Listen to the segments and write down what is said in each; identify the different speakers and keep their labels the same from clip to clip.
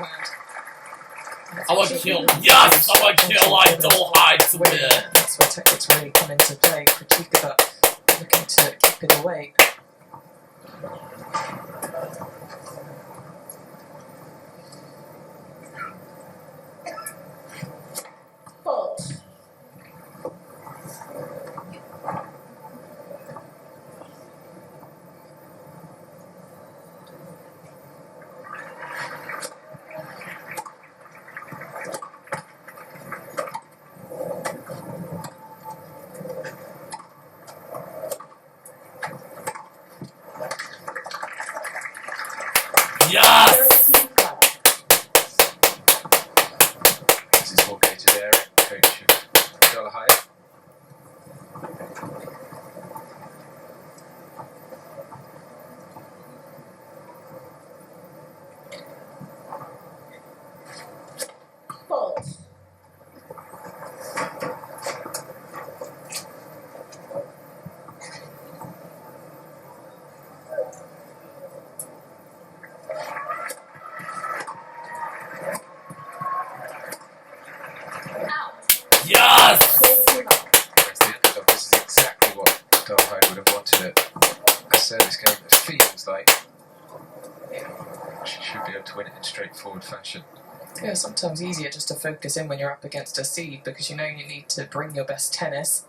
Speaker 1: beforehand.
Speaker 2: I want to kill. Yes, I want to kill. I Dolehide to win.
Speaker 1: That's where tactics really come into play. Critique about looking to keep it away.
Speaker 2: Yes!
Speaker 3: This is more gated area, coach of Dolehide.
Speaker 2: Yes!
Speaker 3: Whereas the underdog, this is exactly what Dolehide would have wanted a service game that feels like she should be able to win it in straightforward fashion.
Speaker 1: Yeah, sometimes easier just to focus in when you're up against a seed because you know you need to bring your best tennis.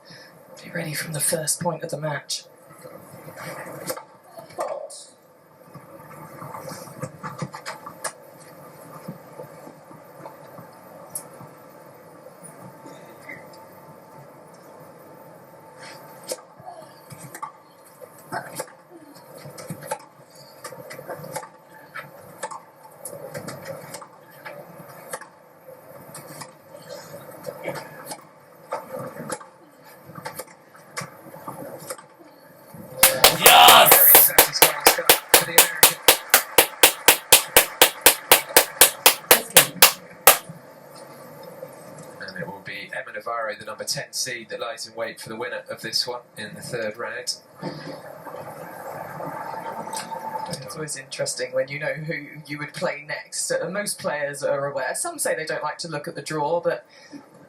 Speaker 1: Be ready from the first point of the match.
Speaker 2: Yes!
Speaker 3: Satisfying start for the American. And it will be Emma Navarro, the number 10 seed, that lies in wait for the winner of this one in the third round.
Speaker 1: It's always interesting when you know who you would play next. Most players are aware. Some say they don't like to look at the draw, but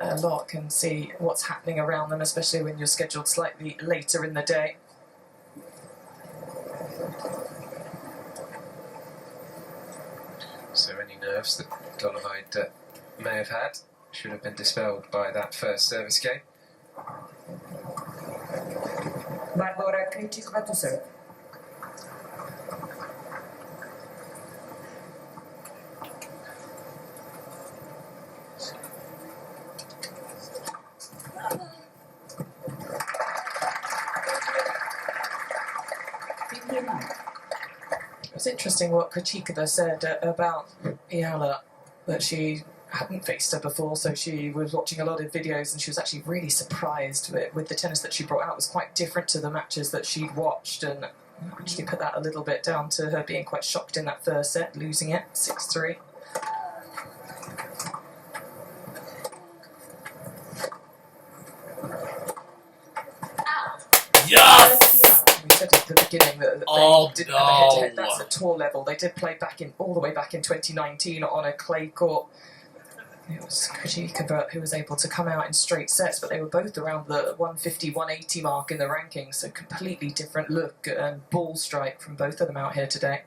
Speaker 1: a lot can see what's happening around them, especially when you're scheduled slightly later in the day.
Speaker 3: So any nerves that Dolehide may have had should have been dispelled by that first service game.
Speaker 4: Barbara Krejcik va to serve.
Speaker 1: It's interesting what Krejcikova said about Iala, that she hadn't faced her before, so she was watching a lot of videos and she was actually really surprised with the tennis that she brought out. It was quite different to the matches that she'd watched, and actually put that a little bit down to her being quite shocked in that first set, losing it 6-3.
Speaker 2: Yes!
Speaker 1: We said at the beginning that
Speaker 2: Oh,
Speaker 1: they didn't have a head-to-head.
Speaker 2: no.
Speaker 1: That's a tour level. They did play all the way back in 2019 on a clay court. It was Krejcikova who was able to come out in straight sets, but they were both around the 150, 180 mark in the rankings, so completely different look and ball strike from both of them out here today.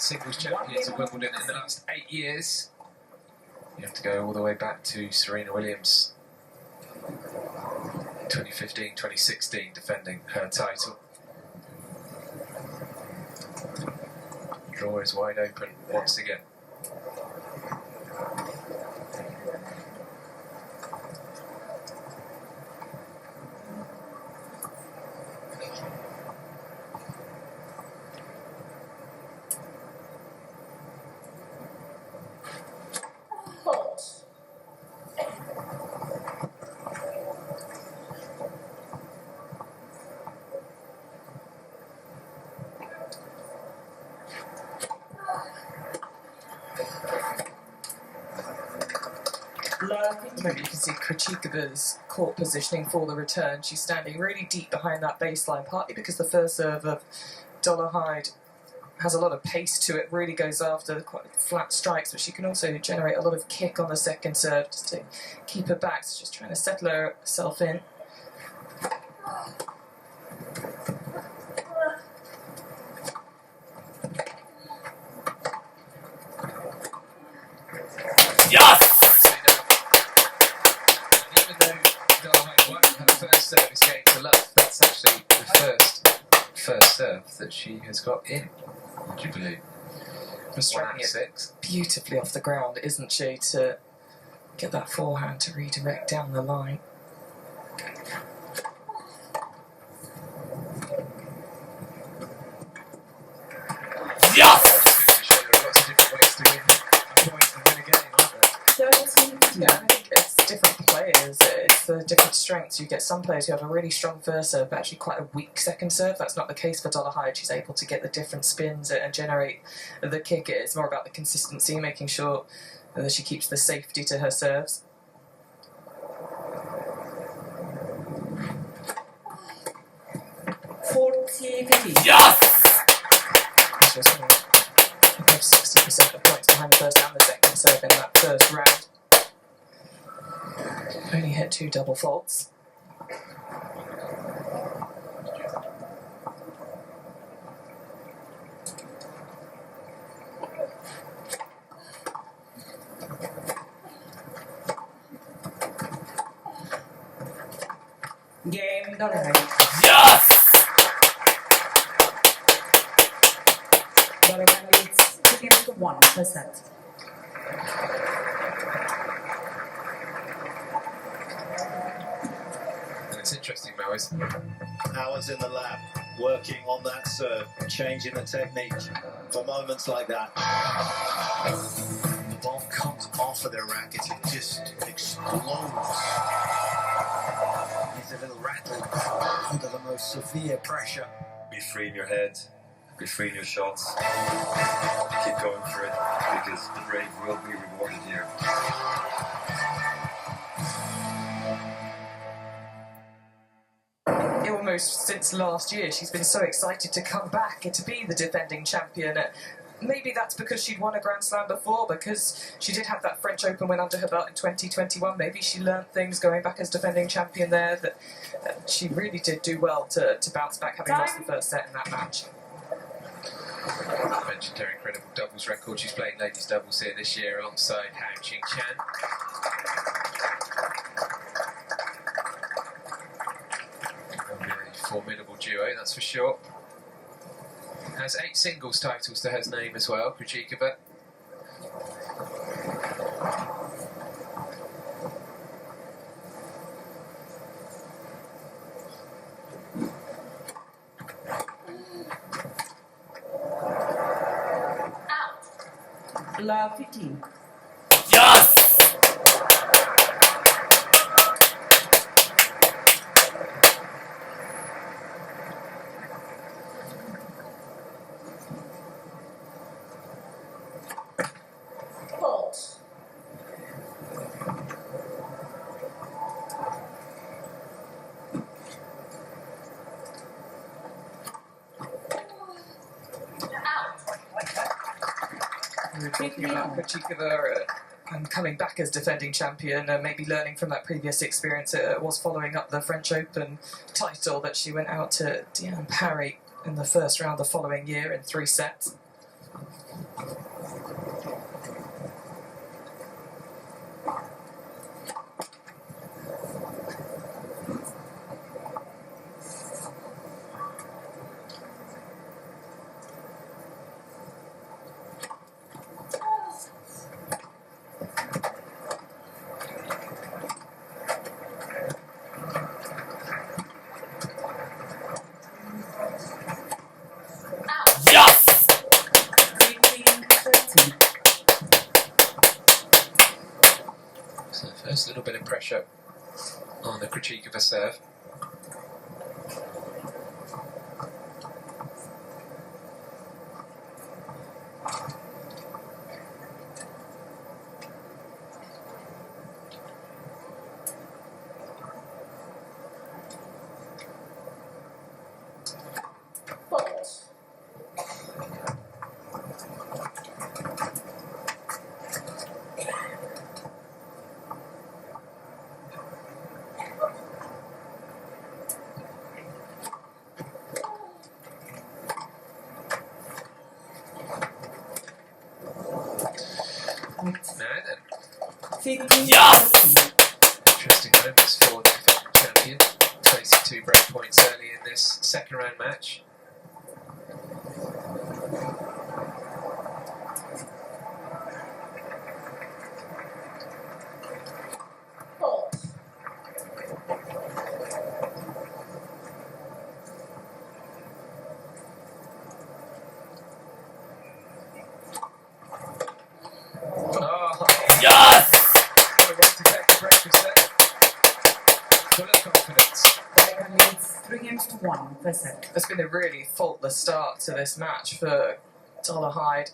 Speaker 3: singles champions of Wimbledon in the last 8 years. You have to go all the way back to Serena Williams, 2015, 2016, defending her title. Draw is wide open once again.
Speaker 1: Maybe you can see Krejcikova's court positioning for the return. She's standing really deep behind that baseline, partly because the first serve of Dolehide has a lot of pace to it, really goes after the quite flat strikes, but she can also generate a lot of kick on the second serve just to keep her back. So she's trying to settle herself in.
Speaker 2: Yes!
Speaker 3: Service game to love. That's actually the first serve that she has got in, would you believe?
Speaker 1: Striking it beautifully off the ground, isn't she, to get that forehand to redirect down the line.
Speaker 2: Yes!
Speaker 3: There are lots of different ways to win a point and win a game, aren't there?
Speaker 1: Yeah, I think it's different players, it's the different strengths. You get some players who have a really strong first serve, but actually quite a weak second serve. That's not the case for Dolehide. She's able to get the different spins and generate the kick. It's more about the consistency, making sure that she keeps the safety to her serves.
Speaker 2: Yes!
Speaker 1: She was winning above 60% of points behind the first and the second serve in that first round. Only hit 2 double faults.
Speaker 4: Game Dolehide.
Speaker 2: Yes!
Speaker 4: Dolehide leads 2 games to 1 per set.
Speaker 3: It's interesting, Mel, isn't it?
Speaker 5: Hours in the lab, working on that serve, changing the technique for moments like that. The ball comes off of their rackets, it just explodes. It's a little rattled under the most severe pressure.
Speaker 6: Be free in your head, be free in your shots. Keep going for it, because the brave will be rewarded here.
Speaker 1: Almost since last year, she's been so excited to come back and to be the defending champion. Maybe that's because she'd won a Grand Slam before, because she did have that French Open win under her belt in 2021. Maybe she learned things going back as defending champion there, that she really did do well to bounce back, having lost the first set in that match.
Speaker 3: I mentioned her incredible doubles record. She's playing ladies doubles here this year alongside Hao Qing-Chan. Formidable duo, that's for sure. Has 8 singles titles to her name as well, Krejcikova.
Speaker 4: Love 15.
Speaker 2: Yes!
Speaker 1: We were talking about Krejcikova and coming back as defending champion, maybe learning from that previous experience. It was following up the French Open title that she went out to Diane Parry in the first round the following year in 3 sets.
Speaker 2: Yes!
Speaker 4: 15-13.
Speaker 3: So first little bit of pressure on the critique of a serve. Now then,
Speaker 4: 15-13.
Speaker 2: Yes!
Speaker 3: interesting moments for the defending champion, facing 2 break points early in this second round match. Oh,
Speaker 2: Yes!
Speaker 3: what a way to take the breakfast there. Full of confidence.
Speaker 4: Dolehide leads 3-1 per set.
Speaker 1: It's been a really faultless start to this match for Dolehide.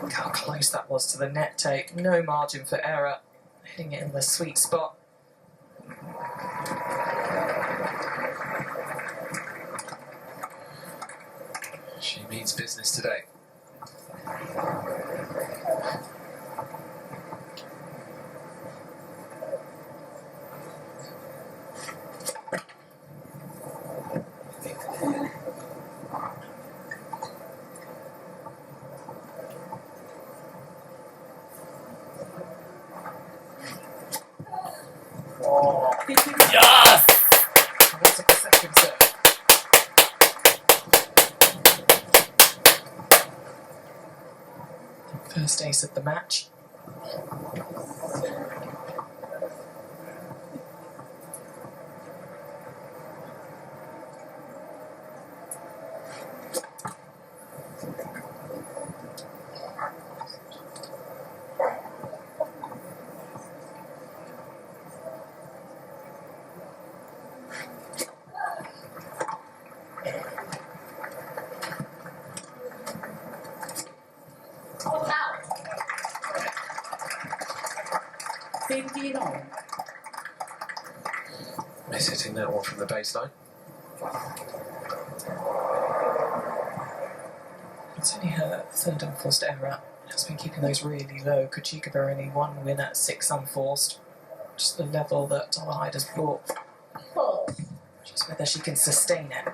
Speaker 1: Look how close that was to the net take. No margin for error. Hitting it in the sweet spot.
Speaker 3: She means business today.
Speaker 2: Yes!
Speaker 1: What's the second serve? First ace of the match.
Speaker 4: Out. 15-all.
Speaker 3: Miss hitting that one from the baseline.
Speaker 1: It's only her third unforced error. Has been keeping those really low. Kuchikova only 1 win at 6 unforced. Just the level that Dolehide has brought. Just whether she can sustain it.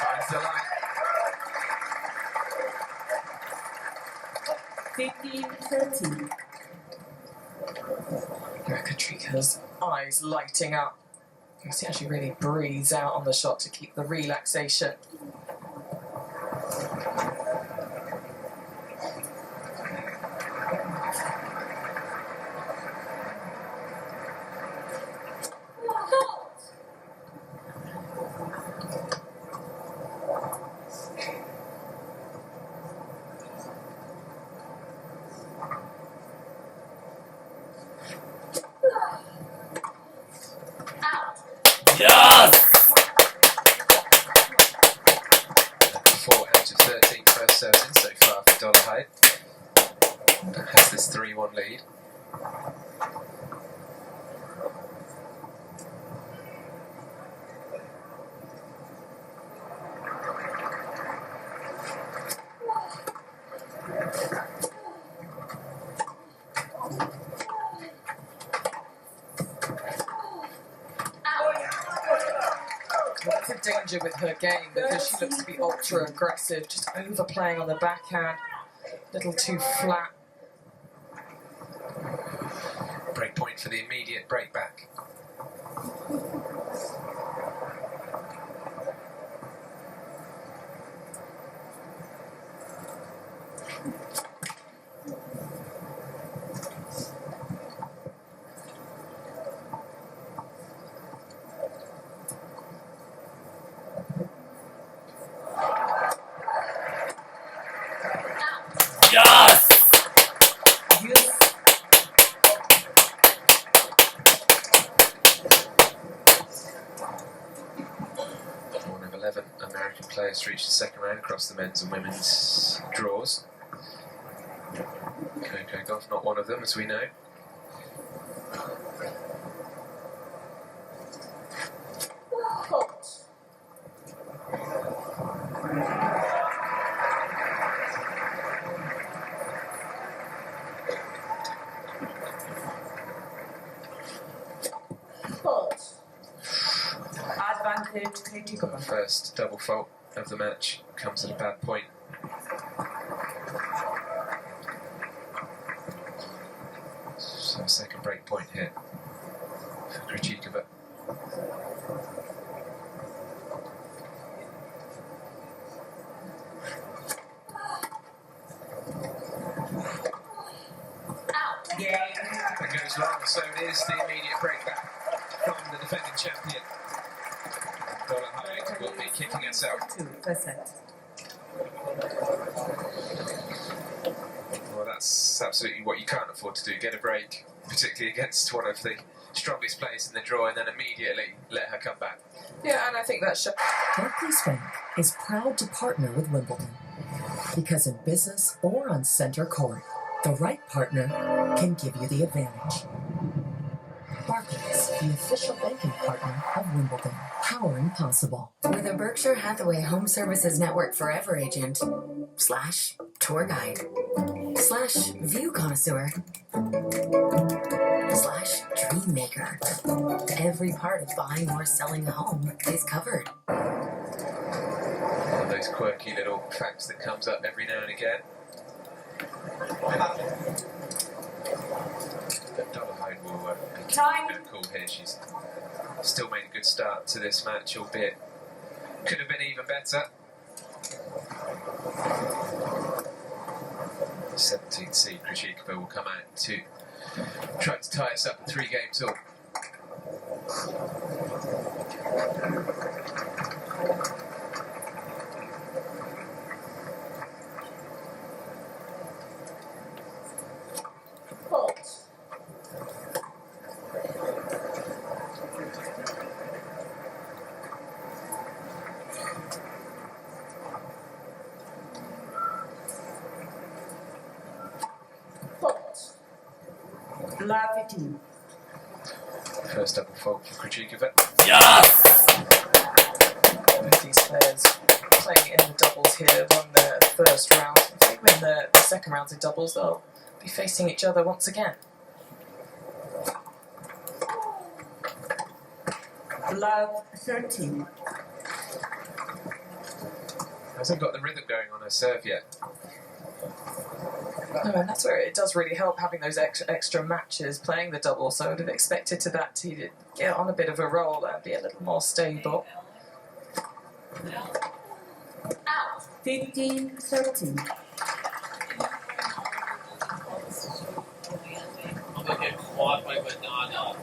Speaker 3: Finds the line.
Speaker 4: 15-13.
Speaker 1: Kuchikova's eyes lighting up. You can see how she really breathes out on the shot to keep the relaxation.
Speaker 2: Yes!
Speaker 3: 4 out of 13
Speaker 1: massive danger with her game because she looks to be ultra aggressive, just overplaying on the backhand, a little too flat.
Speaker 3: Break point for the immediate break back.
Speaker 2: Yes!
Speaker 3: One of 11 American players to reach the second round across the men's and women's draws. Coco Gauff, not one of them, as we know.
Speaker 4: Advantage critical.
Speaker 3: First double fault of the match comes at a bad point. So second break point hit for Krejcikova. It goes long, so it is the immediate break back from the defending champion. Dolehide will be kicking herself.
Speaker 4: 2%.
Speaker 3: Well, that's absolutely what you can't afford to do. Get a break, particularly against one of the strongest players in the draw, and then immediately let her come back.
Speaker 1: Yeah, and I think that's
Speaker 7: Barclays Bank is proud to partner with Wimbledon because in business or on center court, the right partner can give you the advantage. Barclays, the official banking partner of Wimbledon, powering possible.
Speaker 8: With a Berkshire Hathaway Home Services Network Forever agent, / tour guide, / view connoisseur, / dream maker. Every part of buying or selling a home is covered.
Speaker 3: One of those quirky little facts that comes up every now and again. But Dolehide will be
Speaker 4: Time.
Speaker 3: a bit cool here. She's still made a good start to this match, albeit could have been even better. 17th seed Krejcikova will come out to try to tie us up in 3 games all.
Speaker 4: Love 15.
Speaker 3: First double fault for Krejcikova.
Speaker 2: Yes!
Speaker 1: both these players playing in the doubles here won the first round. If they win the second round in doubles, they'll be facing each other once again.
Speaker 4: Love 13.
Speaker 3: Hasn't got the rhythm going on her serve yet.
Speaker 1: No, and that's where it does really help having those extra matches playing the double. So I would have expected that to get on a bit of a roll and be a little more stable.
Speaker 4: 15-13.
Speaker 2: I'm gonna get caught by banana.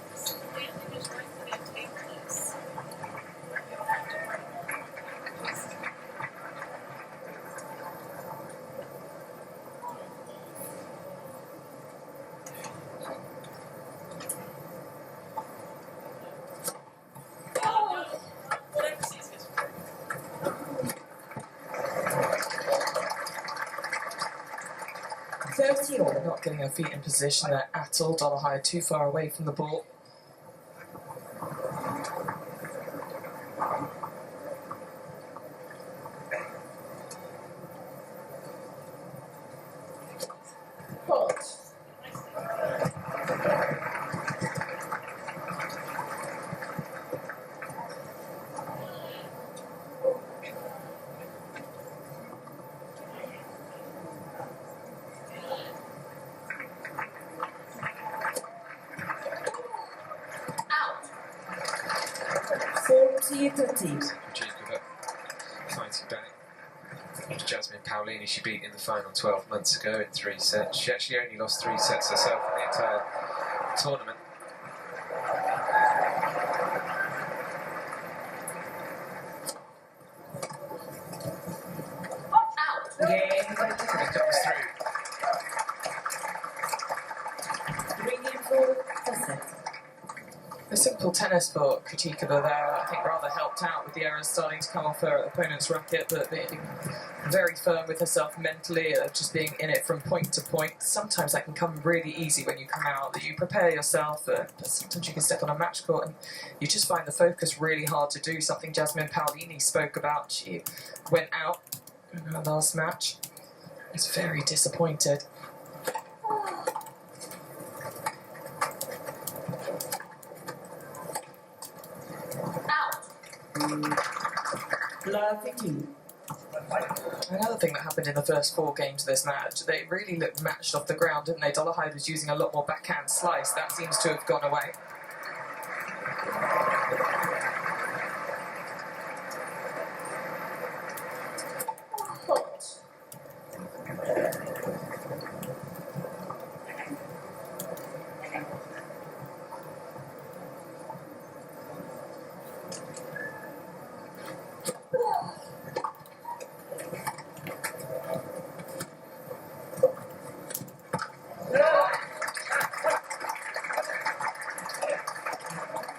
Speaker 1: They're not getting her feet in position there at all. Dolehide too far away from the ball.
Speaker 4: 40-30.
Speaker 3: Krejcikova fighting back. Jasmine Paolini, she beat in the final 12 months ago in 3 sets. She actually only lost 3 sets herself in the entire tournament.
Speaker 4: Game
Speaker 3: It comes through.
Speaker 4: 3 games all per set.
Speaker 1: The simple tennis for Krejcikova there, I think, rather helped out with the errors starting to come off her opponent's racket, but being very firm with herself mentally, just being in it from point to point. Sometimes that can come really easy when you come out, that you prepare yourself, but sometimes you can step on a match court and you just find the focus really hard to do, something Jasmine Paolini spoke about. She went out in her last match, was very disappointed.
Speaker 4: Love 15.
Speaker 1: Another thing that happened in the first 4 games of this match, they really looked matched off the ground, didn't they? Dolehide was using a lot more backhand slice. That seems to have gone away.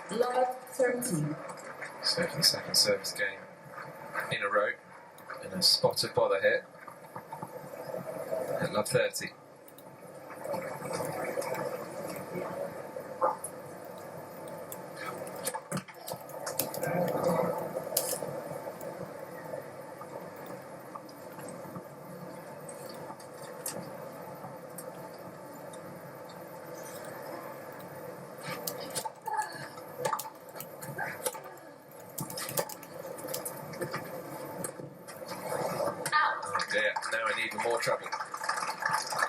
Speaker 4: Love 13.
Speaker 3: So for the second service game in a row, and a spot of bother hit at love 30. Now in even more trouble.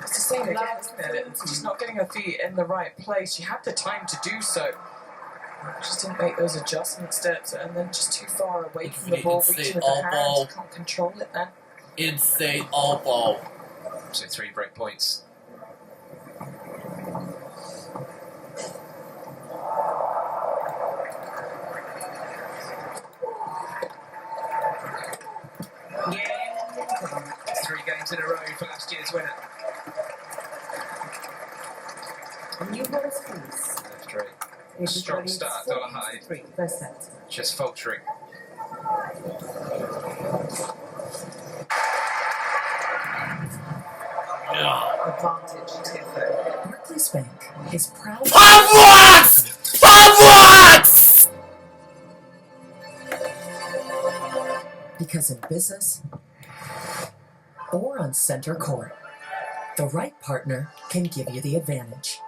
Speaker 1: It's the same again, isn't it? She's not getting her feet in the right place. She had the time to do so. Just didn't make those adjustment steps, and then just too far away from the ball, reaching with her hands. Can't control it then.
Speaker 2: Insane elbow.
Speaker 3: So 3 break points. That's 3 games in a row for last year's winner.
Speaker 4: New balls, please.
Speaker 3: After a strong start, Dolehide
Speaker 4: 3 per set.
Speaker 3: just faltering.
Speaker 2: Yeah.
Speaker 1: Advantage, Tiffany.
Speaker 7: Barclays Bank is proud.
Speaker 2: What?
Speaker 7: Because in business or on center court, the right partner can give you the advantage.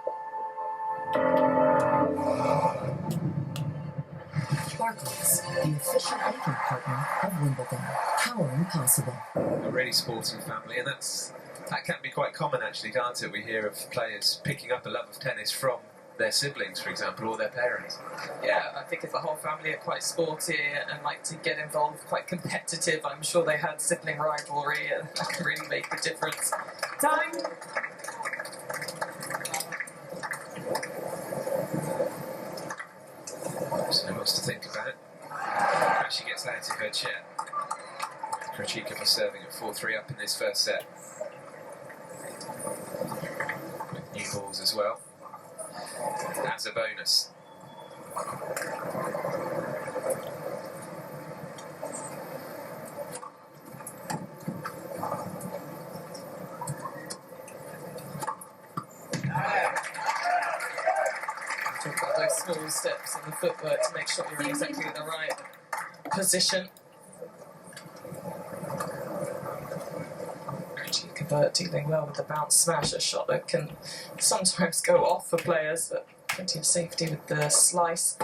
Speaker 7: Barclays, the official banking partner of Wimbledon, powering possible.
Speaker 3: A really sporting family, and that can be quite common actually, can't it? We hear of players picking up a love of tennis from their siblings, for example, or their parents.
Speaker 1: Yeah, I think if the whole family are quite sporty and like to get involved, quite competitive, I'm sure they had sibling rivalry, and that can really make a difference.
Speaker 4: Time.
Speaker 3: So lots to think about. As she gets out of her chair. Krejcikova serving at 4-3 up in this first set. With new balls as well. As a bonus.
Speaker 1: Talk about those small steps in the footwork to make sure you're in exactly the right position. Krejcikova dealing well with the bounce smash, a shot that can sometimes go off for players, but plenty of safety with the slice.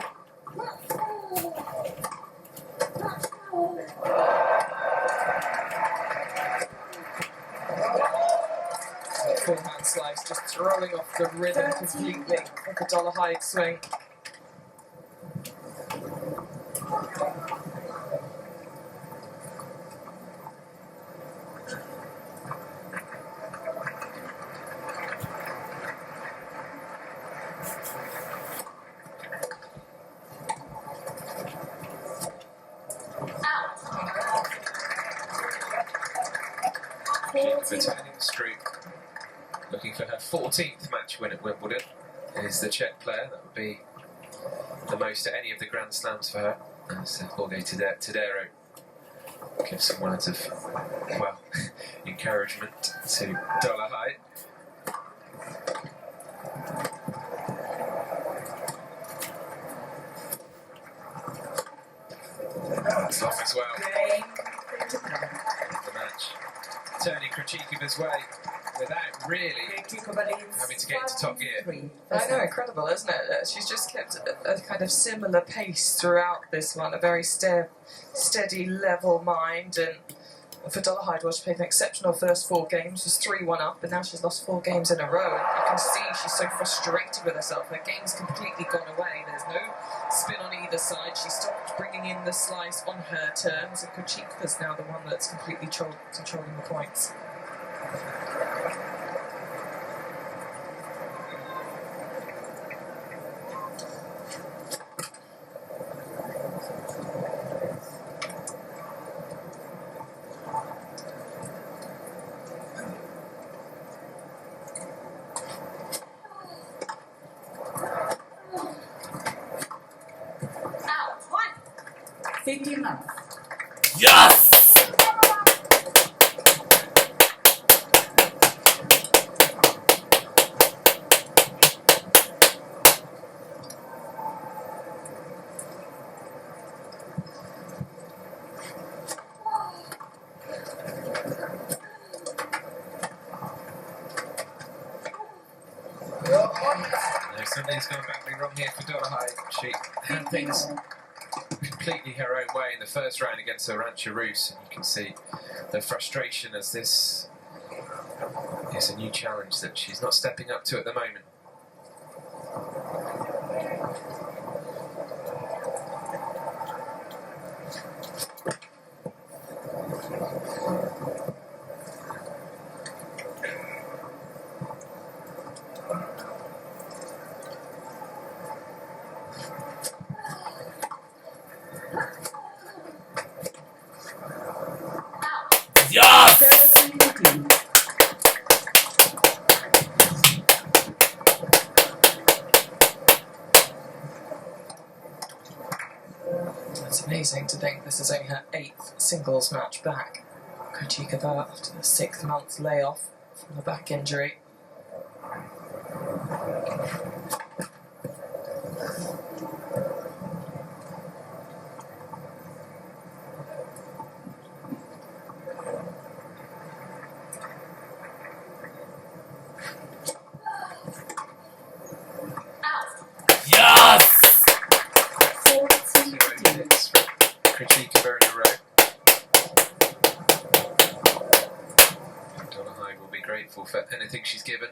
Speaker 1: Forehand slice, just throwing off the rhythm completely of the Dolehide swing.
Speaker 3: Returning the streak, looking for her 14th match win at Wimbledon, is the Czech player. That would be the most at any of the Grand Slams for her. As Jorge Tadero gives some words of, well, encouragement to Dolehide. It's off as well. The match turning Krejcikova's way without really having to get into top gear.
Speaker 1: I know, incredible, isn't it? She's just kept a kind of similar pace throughout this one, a very steady, level mind. And for Dolehide, well, she played an exceptional first 4 games, was 3-1 up, and now she's lost 4 games in a row. And you can see she's so frustrated with herself. Her game's completely gone away. There's no spin on either side. She stopped bringing in the slice on her terms, and Krejcikova's now the one that's completely controlling the points.
Speaker 4: Out. 1. 15 months.
Speaker 2: Yes!
Speaker 3: No, something's gone badly wrong here for Dolehide. She had things completely her own way in the first round against Arantxa Rus, and you can see the frustration as this is a new challenge that she's not stepping up to at the moment.
Speaker 2: Yes!
Speaker 4: 13.
Speaker 1: It's amazing to think this is only her 8th singles match back. Krejcikova after the 6th month layoff from a back injury.
Speaker 2: Yes!
Speaker 4: 14.
Speaker 3: 0 hits for Krejcikova in a row. Dolehide will be grateful for anything she's given.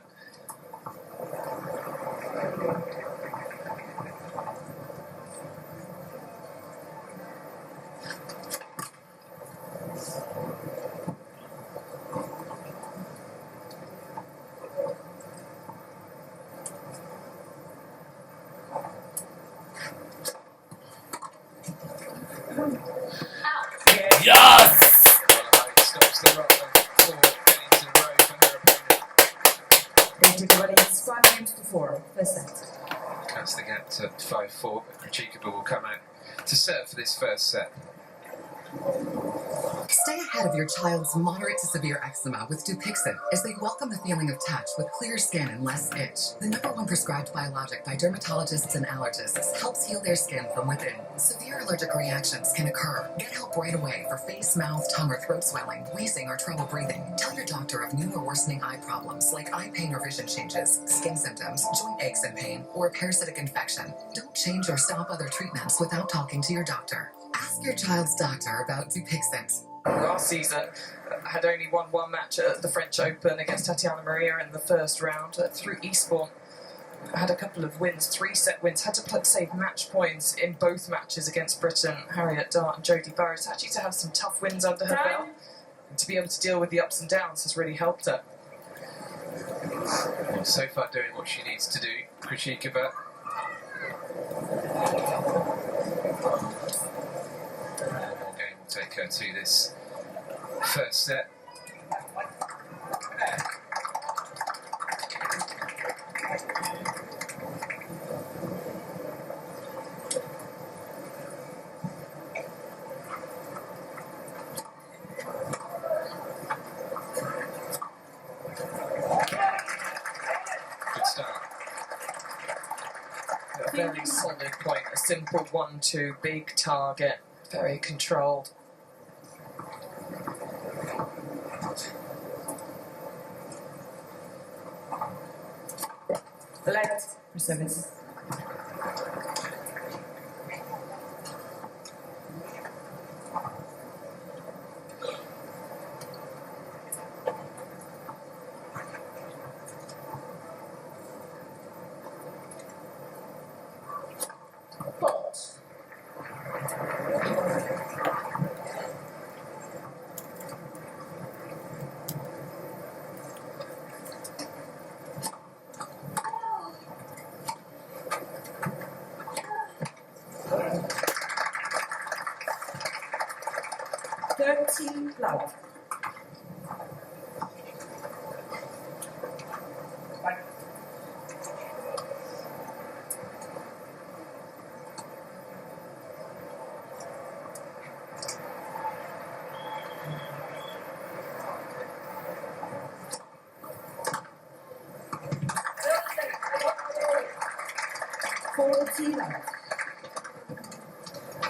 Speaker 2: Yes!
Speaker 3: Dolehide stops the roll of 4 games in a row for her opponent.
Speaker 4: Krejcikova leads 5 games to 4. First set.
Speaker 3: Cuts the gap to 5-4, but Krejcikova will come out to serve for this first set.
Speaker 9: Stay ahead of your child's moderate to severe eczema with Dupixent as they welcome the feeling of touch with clear skin and less itch. The #1 prescribed biologic by dermatologists and allergists helps heal their skin from within. Severe allergic reactions can occur. Get help right away for face, mouth, tongue, or throat swelling, wheezing, or trouble breathing. Tell your doctor of new or worsening eye problems like eye pain or vision changes, skin symptoms, joint aches and pain, or a parasitic infection. Don't change or stop other treatments without talking to your doctor. Ask your child's doctor about Dupixent.
Speaker 1: Last season, had only won 1 match at the French Open against Tatiana Maria in the first round through Eastbourne. had a couple of wins, 3-set wins, had to save match points in both matches against Britain, Harriet Dart and Jodie Burrows. Actually, to have some tough wins under her belt and to be able to deal with the ups and downs has really helped her.
Speaker 3: Well, so far doing what she needs to do, Krejcikova. One more game will take her to this first set. Good start.
Speaker 1: A very solid point, a simple 1-2, big target, very controlled.
Speaker 4: Left for service.
Speaker 1: Pause.
Speaker 4: Love.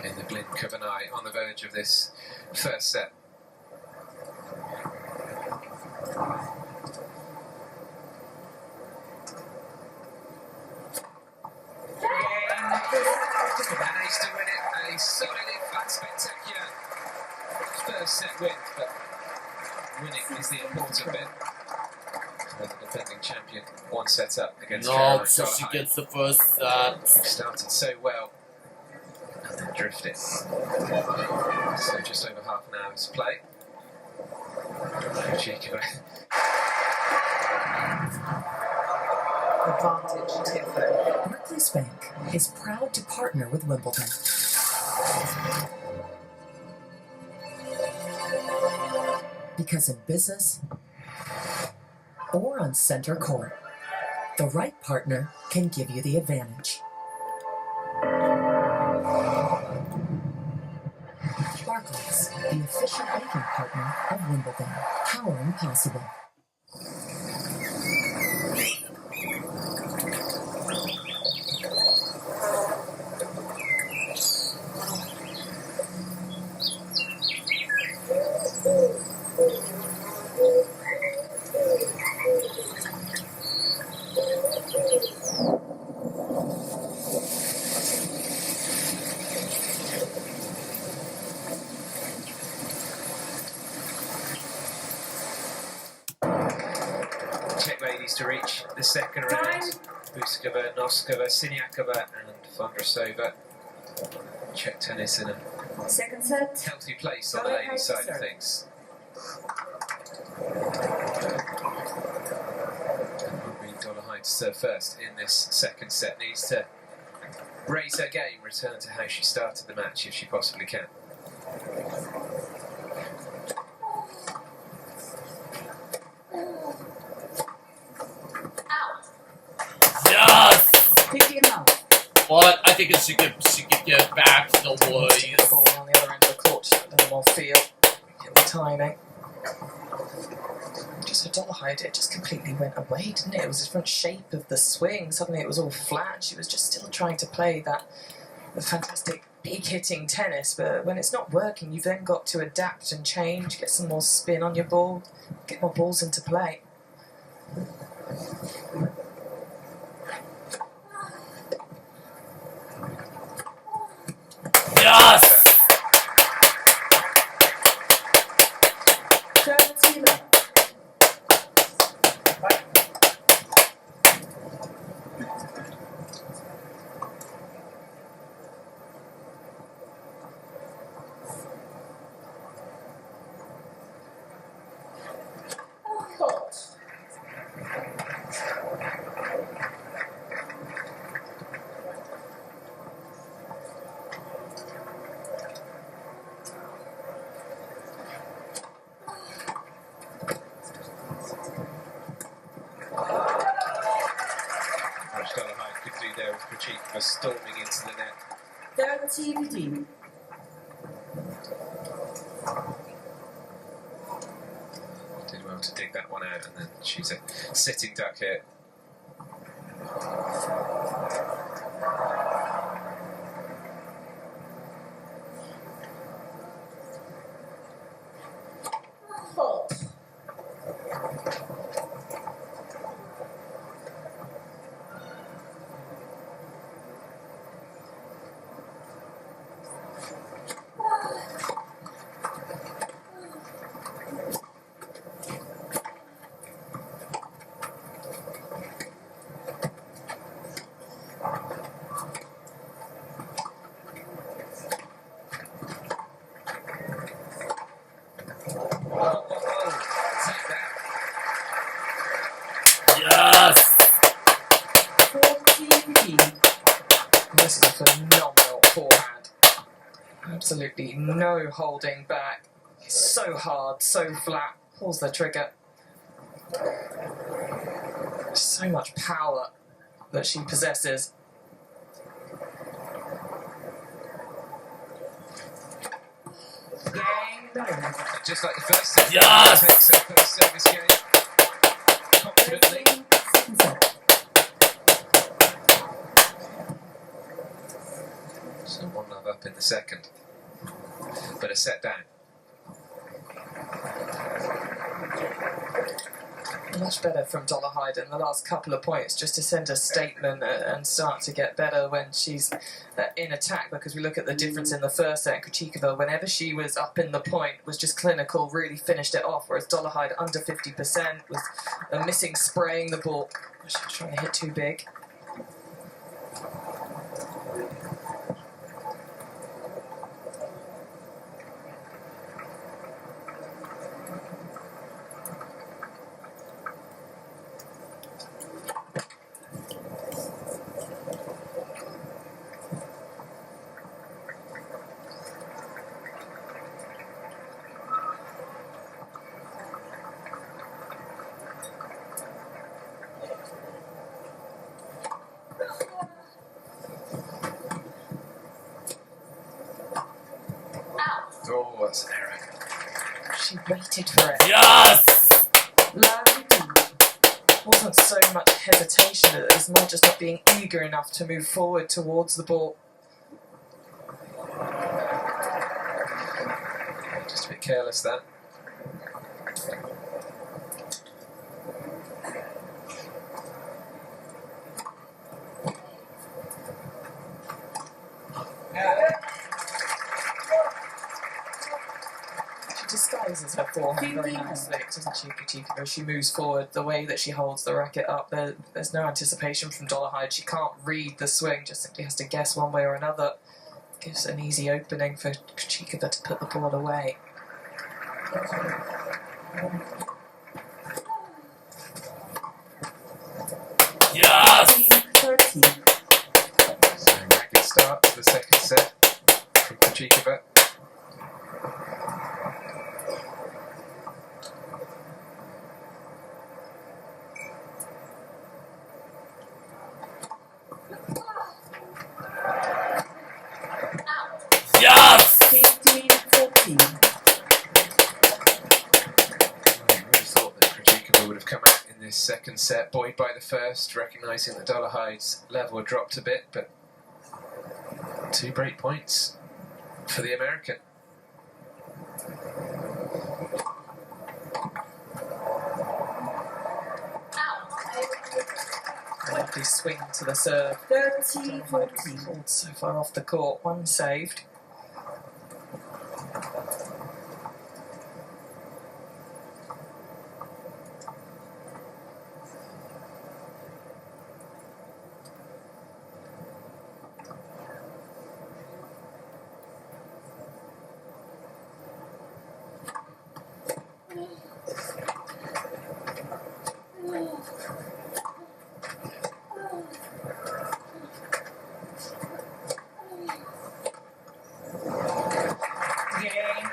Speaker 3: In the blink of an eye, on the verge of this first set. Managed to win it, a solid, and spectacular first set win, but winning is the important bit. The defending champion, one set up against
Speaker 2: No,
Speaker 3: Caroline
Speaker 2: so she
Speaker 3: Dolehide.
Speaker 2: gets the first set.
Speaker 3: Started so well and then drifted. So just over half an hour's play. Krejcikova.
Speaker 1: Advantage, Tiffany.
Speaker 7: Barclays Bank is proud to partner with Wimbledon. Because in business or on center court, the right partner can give you the advantage. Barclays, the official banking partner of Wimbledon, powering possible.
Speaker 3: Czech ladies to reach the second round. Buskova, Noskova, Siniakova and Vondrasova. Czech tennis in a
Speaker 4: Second set.
Speaker 3: healthy place on the ladies' side of things. Dolehide to serve first in this second set. Needs to raise her game, return to how she started the match if she possibly can.
Speaker 2: Yes!
Speaker 4: 50 and out.
Speaker 2: But I think she could get back to the
Speaker 1: The
Speaker 2: woods.
Speaker 1: ball on the other end of the court, just a little more feel, get the timing. Just for Dolehide, it just completely went away, didn't it? It was a different shape of the swing. Suddenly it was all flat. She was just still trying to play that fantastic big hitting tennis, but when it's not working, you've then got to adapt and change, get some more spin on your ball, get more balls into play.
Speaker 2: Yes!
Speaker 4: 30 left. 30-15.
Speaker 3: Did well to dig that one out, and then she's a sitting duck here.
Speaker 2: Yes!
Speaker 4: 40-15.
Speaker 1: This is a phenomenal forehand. Absolutely no holding back. It's so hard, so flat. Pulls the trigger. So much power that she possesses.
Speaker 3: Just like the first set.
Speaker 2: Yes!
Speaker 3: Takes her first service game confidently.
Speaker 4: Second set.
Speaker 3: So 1-love up in the second, but a set down.
Speaker 1: Much better from Dolehide in the last couple of points, just to send a statement and start to get better when she's in attack, because we look at the difference in the first set. Krejcikova, whenever she was up in the point, was just clinical, really finished it off, whereas Dolehide under 50% was missing spraying the ball. She was trying to hit too big.
Speaker 3: Oh, that's an error.
Speaker 1: She waited for it.
Speaker 2: Yes!
Speaker 1: Wasn't so much hesitation, it was more just not being eager enough to move forward towards the ball.
Speaker 3: Just a bit careless, that.
Speaker 1: She disguises her forehand very nicely, doesn't she, Krejcikova? She moves forward, the way that she holds the racket up, there's no anticipation from Dolehide. She can't read the swing, just simply has to guess one way or another. Gives an easy opening for Krejcikova to put the ball away.
Speaker 2: Yes!
Speaker 4: 30.
Speaker 3: So racket start to the second set from Krejcikova.
Speaker 2: Yes!
Speaker 4: 15-14.
Speaker 3: I would have thought that Krejcikova would have come out in this second set, buoyed by the first, recognising that Dolehide's level had dropped a bit, but 2 break points for the American.
Speaker 1: Lovely swing to the serve.
Speaker 4: 30-14.
Speaker 1: Pulled so far off the court, one saved.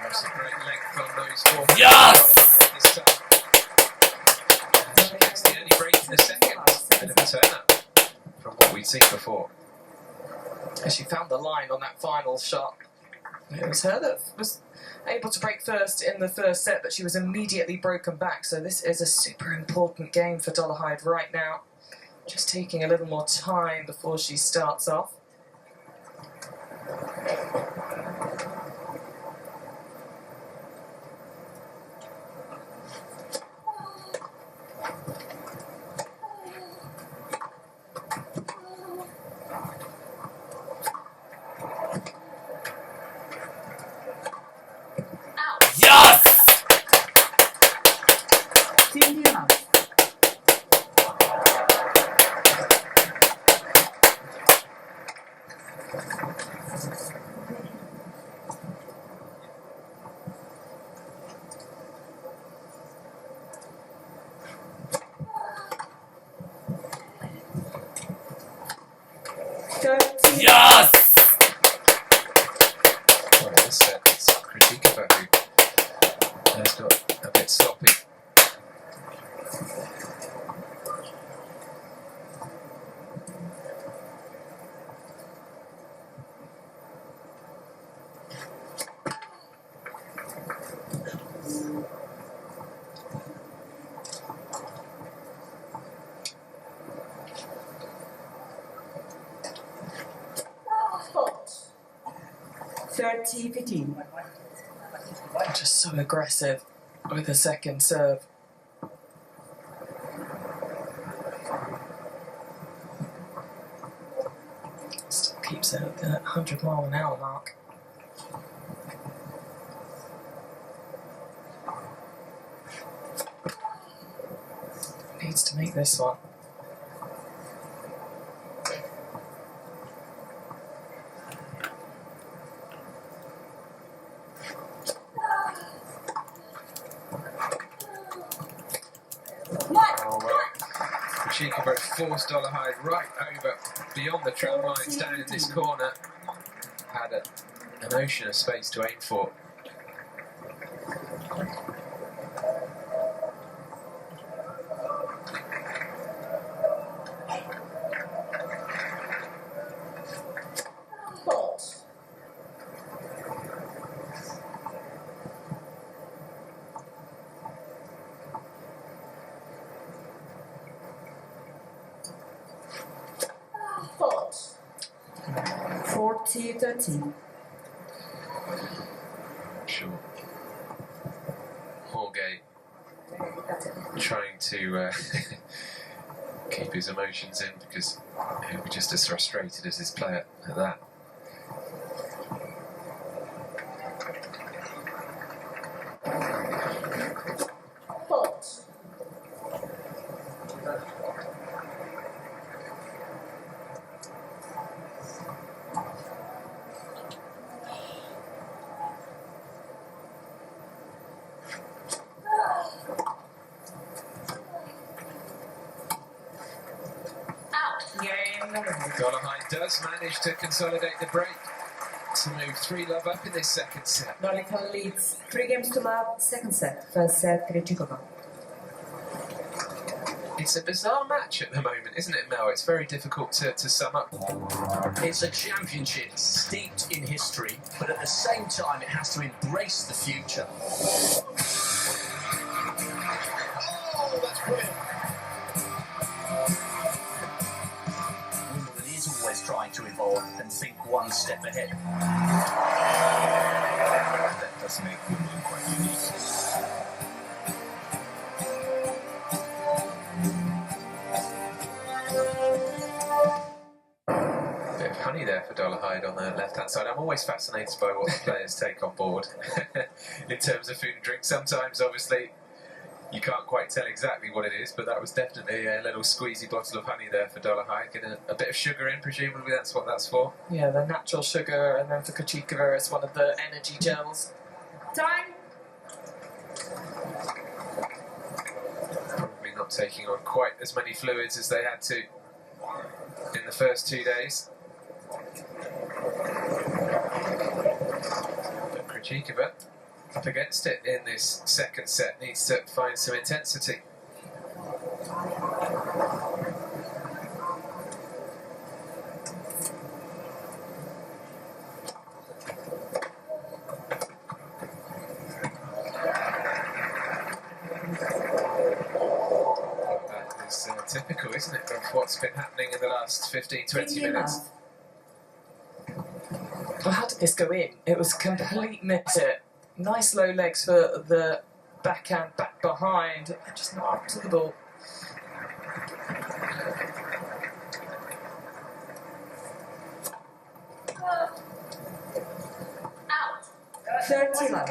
Speaker 3: That's a great length on those four.
Speaker 2: Yes!
Speaker 3: This time. She gets the only break in the second. Bit of a turn up from what we'd seen before.
Speaker 1: She found the line on that final shot. It was her that was able to break first in the first set, but she was immediately broken back. So this is a super important game for Dolehide right now. Just taking a little more time before she starts off.
Speaker 2: Yes!
Speaker 4: Team out.
Speaker 2: Yes!
Speaker 3: Well, in this set, it's Kritikova who has got a bit sloppy.
Speaker 4: Fault. 30-15.
Speaker 1: Just so aggressive with the second serve. Still keeps it at the 100-mile-an-hour mark. Needs to make this one.
Speaker 3: Oh, well, Kritikova forced Dolehide right over beyond the tram lines down in this corner. Had an ocean of space to aim for.
Speaker 4: Fault. Fault. 40-13.
Speaker 3: Sure. Jorge trying to keep his emotions in because he'll be just as frustrated as his player at that.
Speaker 4: Fault. Game number 1.
Speaker 3: Dolehide does manage to consolidate the break to move 3-love up in this second set.
Speaker 4: Dolehide leads 3 games to love, second set. First set, Kritikova.
Speaker 3: It's a bizarre match at the moment, isn't it, Mel? It's very difficult to sum up.
Speaker 10: It's a championship steeped in history, but at the same time it has to embrace the future.
Speaker 5: Oh, that's brilliant.
Speaker 10: Wimbledon is always trying to evolve and think one step ahead.
Speaker 6: That does make Wimbledon quite unique.
Speaker 3: Bit of honey there for Dolehide on the left-hand side. I'm always fascinated by what the players take on board in terms of food and drink. Sometimes, obviously, you can't quite tell exactly what it is, but that was definitely a little squeezy bottle of honey there for Dolehide. Get a bit of sugar in, presumably that's what that's for.
Speaker 1: Yeah, the natural sugar, and then for Kritikova it's one of the energy gels.
Speaker 4: Time.
Speaker 3: Probably not taking on quite as many fluids as they had to in the first 2 days. But Kritikova up against it in this second set, needs to find some intensity. what's been happening in the last 15, 20 minutes.
Speaker 1: Well, how did this go in? It was complete miss it. Nice low legs for the backhand, back behind, and just not up to the ball.
Speaker 4: Out. 30 love.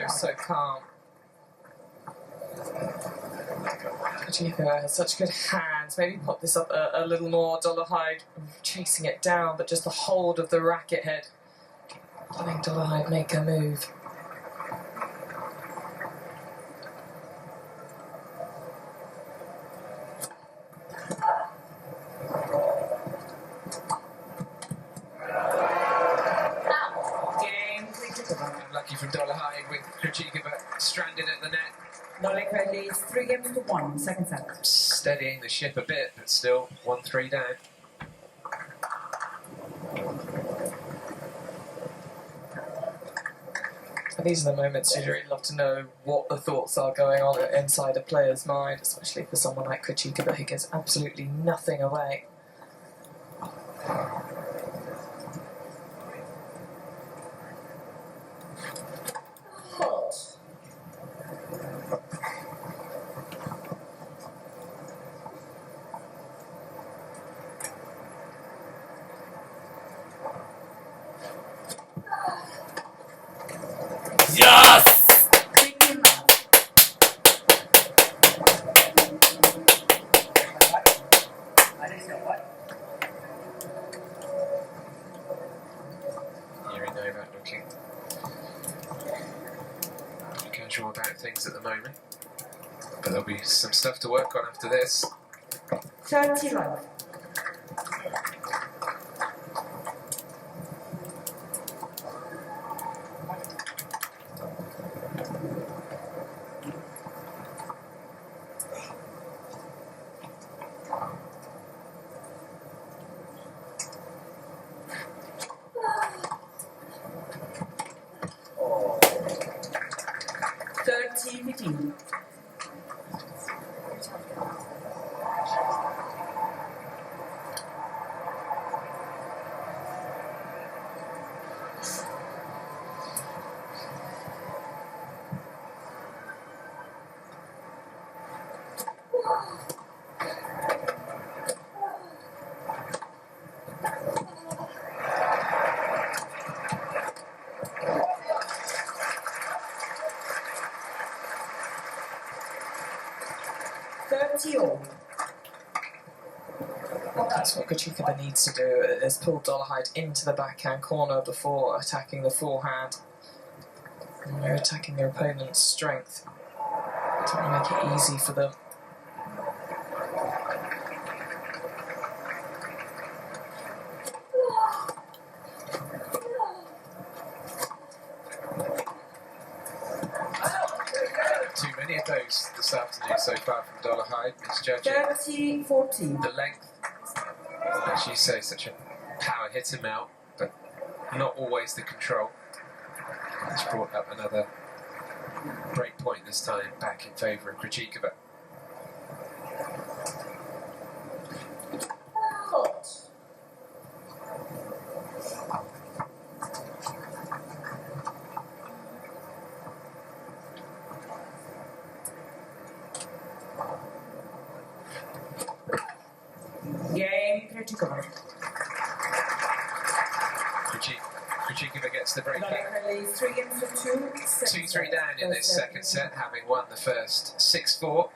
Speaker 1: So calm. Kachika has such good hands. Maybe pop this up a little more. Dolehide chasing it down, but just the hold of the racket head. Letting Dolehide make a move.
Speaker 3: Lucky from Dolehide with Krejcikova stranded at the net.
Speaker 4: Dolehide leads 3 games to 1, second set.
Speaker 3: Steadying the ship a bit, but still 1-3 down.
Speaker 1: These are the moments you'd really love to know what the thoughts are going on inside a player's mind, especially for someone like Krejcikova who gives absolutely nothing away.
Speaker 2: Yes!
Speaker 3: Yuri Novak looking casual about things at the moment, but there'll be some stuff to work on after this.
Speaker 4: 30 love. $30-15.
Speaker 1: Well, that's what Krejcikova needs to do, is pull Dolehide into the backhand corner before attacking the forehand. And they're attacking their opponent's strength. Don't want to make it easy for them.
Speaker 3: Too many of those this afternoon so far from Dolehide, misjudging
Speaker 4: 30-14.
Speaker 3: the length. As you say, such a power hit him out, but not always the control. It's brought up another break point this time, back in favour of Krejcikova.
Speaker 4: Game Krejcikova.
Speaker 3: Krejcikova gets the break back.
Speaker 4: Dolehide leads 3 games to 2.
Speaker 3: 2-3 down in this second set, having won the first 6-4.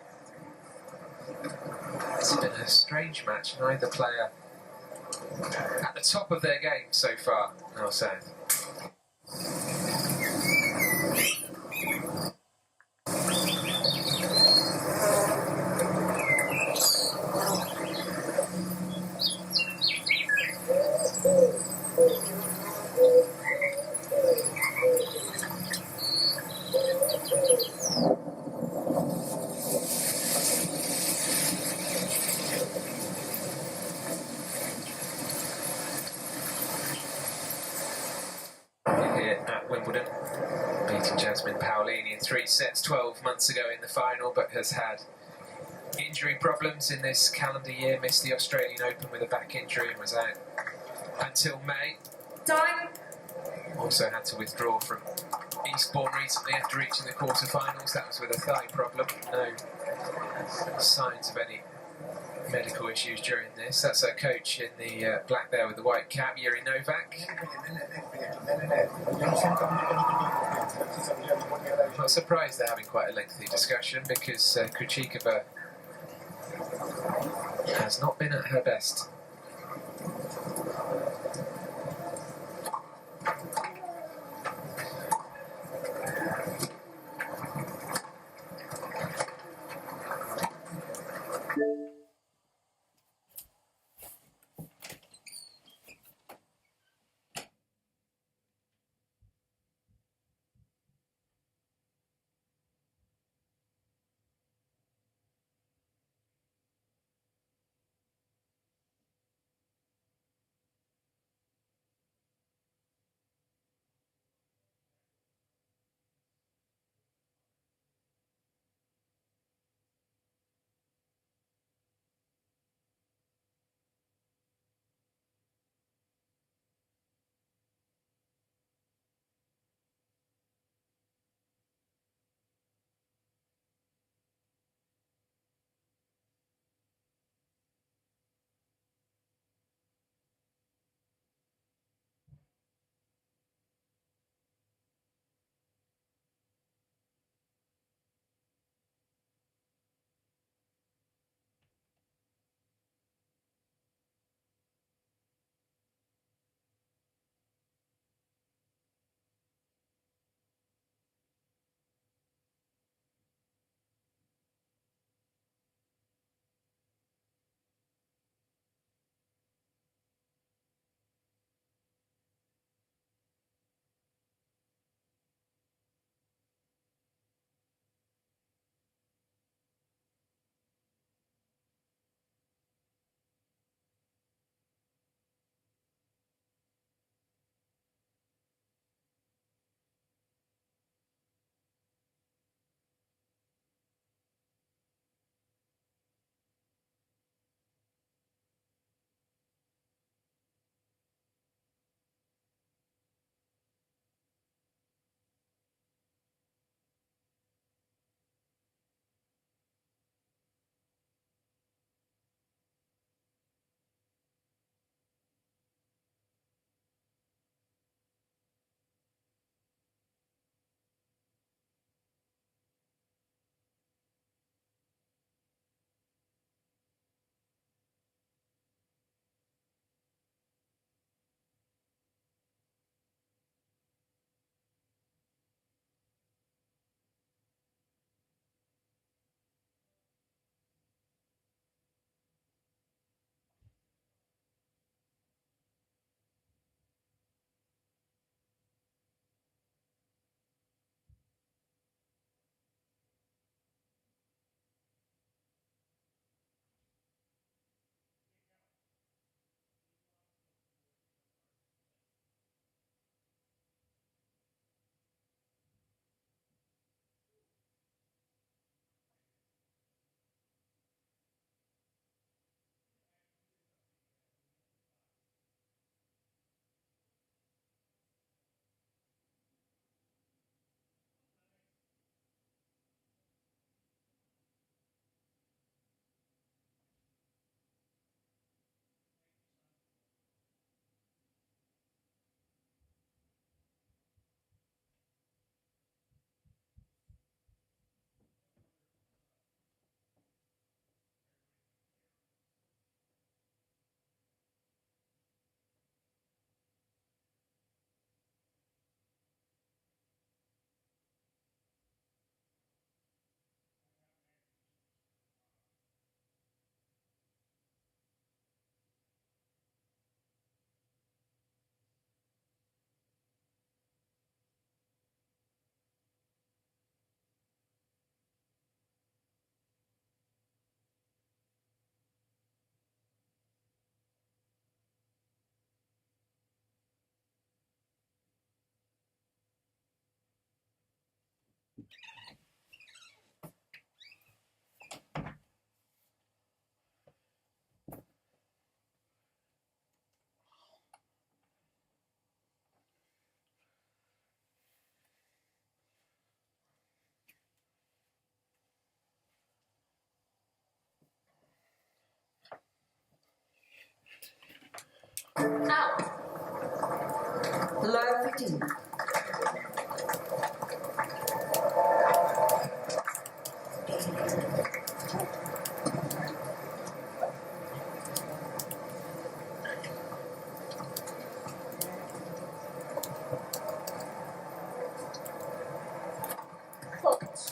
Speaker 3: It's been a strange match. Neither player at the top of their game so far, I'll say. Here at Wimbledon, beating Jasmine Paolini in 3 sets 12 months ago in the final, but has had injury problems in this calendar year, missed the Australian Open with a back injury and was out until May.
Speaker 4: Time.
Speaker 3: Also had to withdraw from Eastbourne recently after reaching the quarterfinals. That was with a thigh problem. No signs of any medical issues during this. That's our coach in the black there with the white cap, Yuri Novak. I'm not surprised they're having quite a lengthy discussion because Krejcikova has not been at her best.
Speaker 4: Out. Low 15. Fault.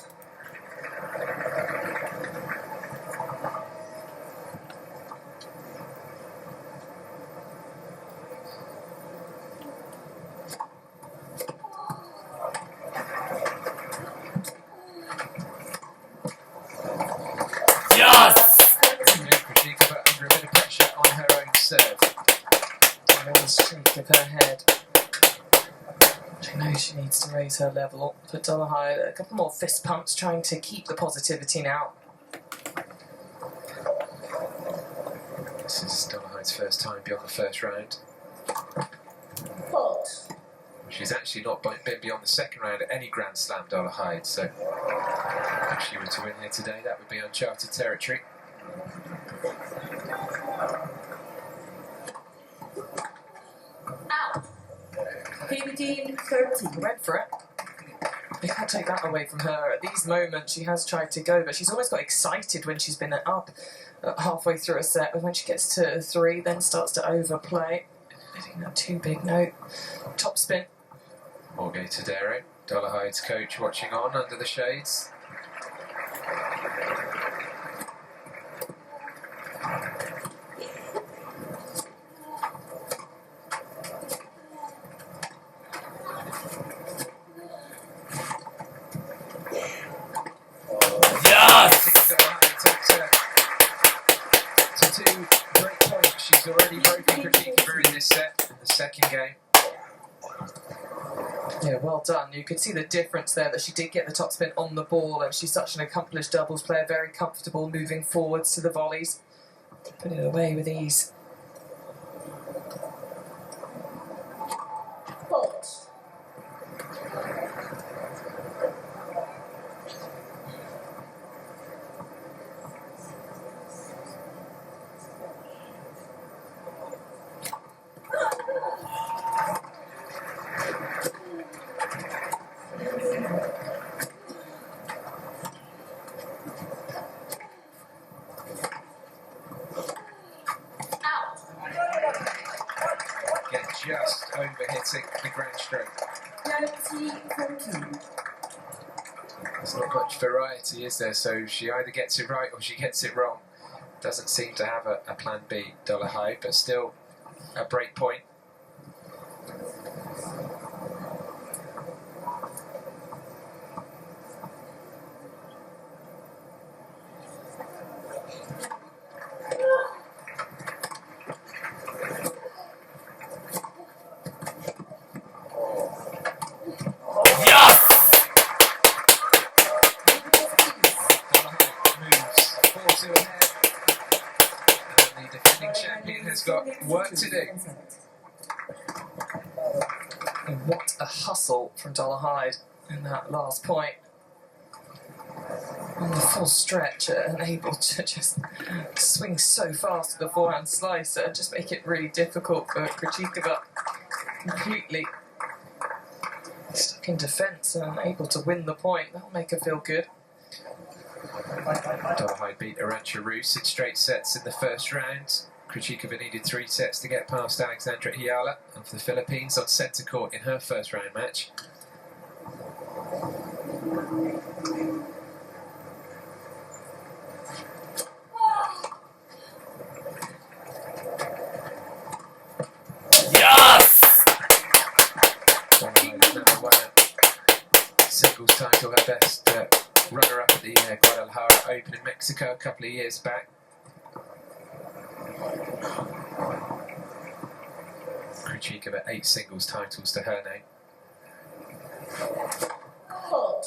Speaker 2: Yes!
Speaker 3: Krejcikova under a bit of pressure on her own serve.
Speaker 1: A little shake of her head. She knows she needs to raise her level. For Dolehide, a couple more fist pumps trying to keep the positivity now.
Speaker 3: This is Dolehide's first time beyond the first round.
Speaker 4: Fault.
Speaker 3: She's actually not been beyond the second round at any Grand Slam, Dolehide, so if she were to win here today, that would be uncharted territory.
Speaker 4: Out. 15-13.
Speaker 1: Went for it. You can't take that away from her. At these moments, she has tried to go, but she's always got excited when she's been up halfway through a set. But when she gets to 3, then starts to overplay. Hitting that too big note. Top spin.
Speaker 3: Jorge Tadero, Dolehide's coach, watching on under the shades.
Speaker 2: Yes!
Speaker 3: Dolehide takes her to 2 break points. She's already broken Krejcikova in this set, in the second game.
Speaker 1: Yeah, well done. You could see the difference there, that she did get the top spin on the ball, and she's such an accomplished doubles player, very comfortable moving forwards to the volleys. Put it away with ease.
Speaker 4: Fault. Out.
Speaker 3: Again, just over-hitting the ground stroke.
Speaker 4: 20-14.
Speaker 3: There's not much variety, is there? So she either gets it right or she gets it wrong. Doesn't seem to have a plan B, Dolehide, but still a break point. Got work to do.
Speaker 1: And what a hustle from Dolehide in that last point. On the full stretch, and able to just swing so fast with the forehand slice and just make it really difficult for Krejcikova. Completely stuck in defence and able to win the point. That'll make her feel good.
Speaker 3: Dolehide beat Arantxa Rus in straight sets in the first round. Krejcikova needed 3 sets to get past Alexandra Ayala, and for the Philippines on centre court in her first round match.
Speaker 2: Yes!
Speaker 3: Dolehide has never won a singles title, her best runner-up at the Guadalajara Open in Mexico a couple of years back. Krejcikova 8 singles titles to her name.
Speaker 4: Fault.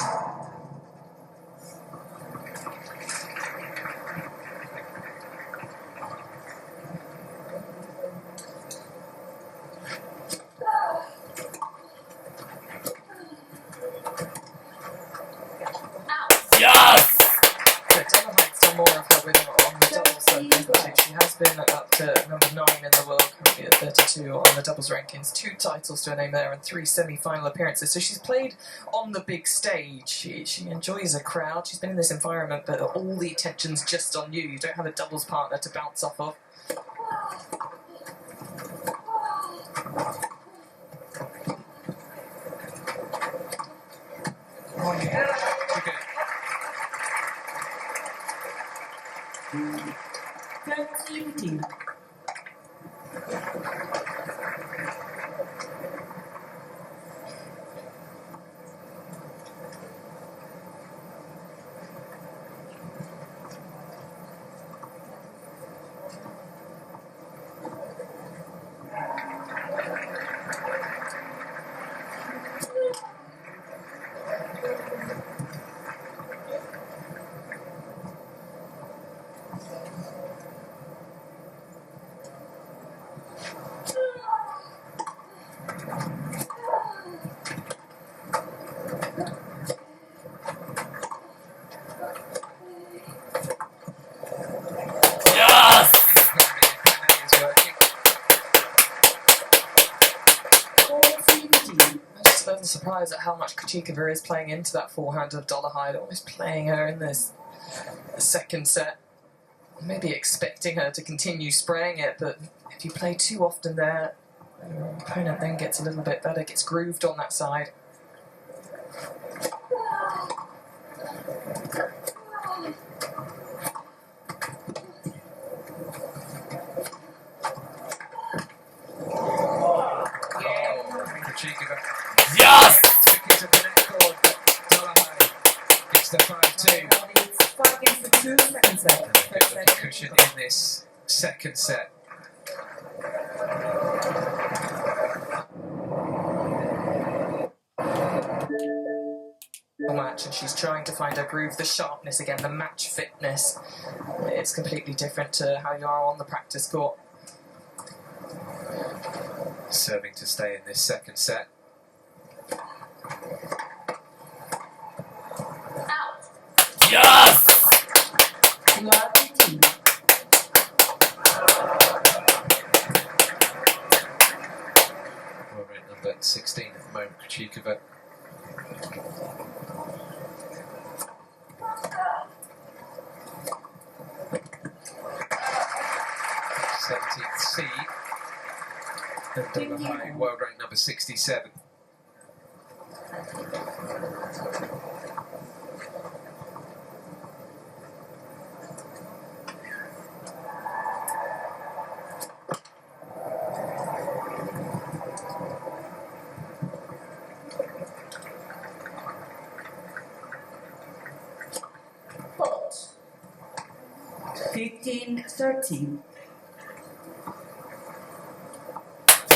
Speaker 1: doubles rankings, 2 titles to her name there, and 3 semi-final appearances. So she's played on the big stage. She enjoys a crowd. She's been in this environment, but all the attention's just on you. You don't have a doubles partner to bounce off of. Surprised at how much Kochikova is playing into that forehand of Dolehide, almost playing her in this second set. Maybe expecting her to continue spraying it, but if you play too often there, your opponent then gets a little bit better, gets grooved on that side.
Speaker 2: Yes!
Speaker 3: Took it to the net cord, but Dolehide gets the 5-2.
Speaker 4: 5 against the 2, second set.
Speaker 3: Bit of a cushion in this second set.
Speaker 1: Match, and she's trying to find her groove, the sharpness again, the match fitness. It's completely different to how you are on the practice court.
Speaker 3: Serving to stay in this second set.
Speaker 2: Yes!
Speaker 3: World rank number 16 at the moment, Kochikova. seed, and Dolehide, world rank number 67.
Speaker 4: Fault. 15-13.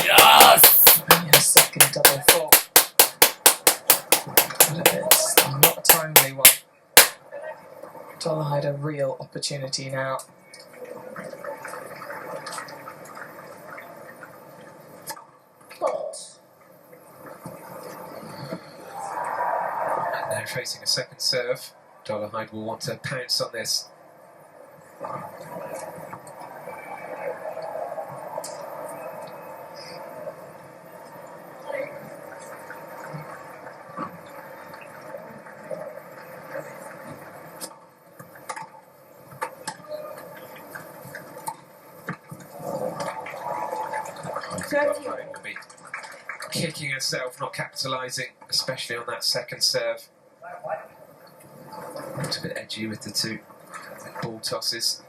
Speaker 2: Yes!
Speaker 1: Only a second double fault. But it's not a timely one. Dolehide a real opportunity now.
Speaker 4: Fault.
Speaker 3: And now facing a second serve. Dolehide will want to pounce on this. Dolehide will be kicking herself, not capitalising, especially on that second serve. Looks a bit edgy with the two ball tosses.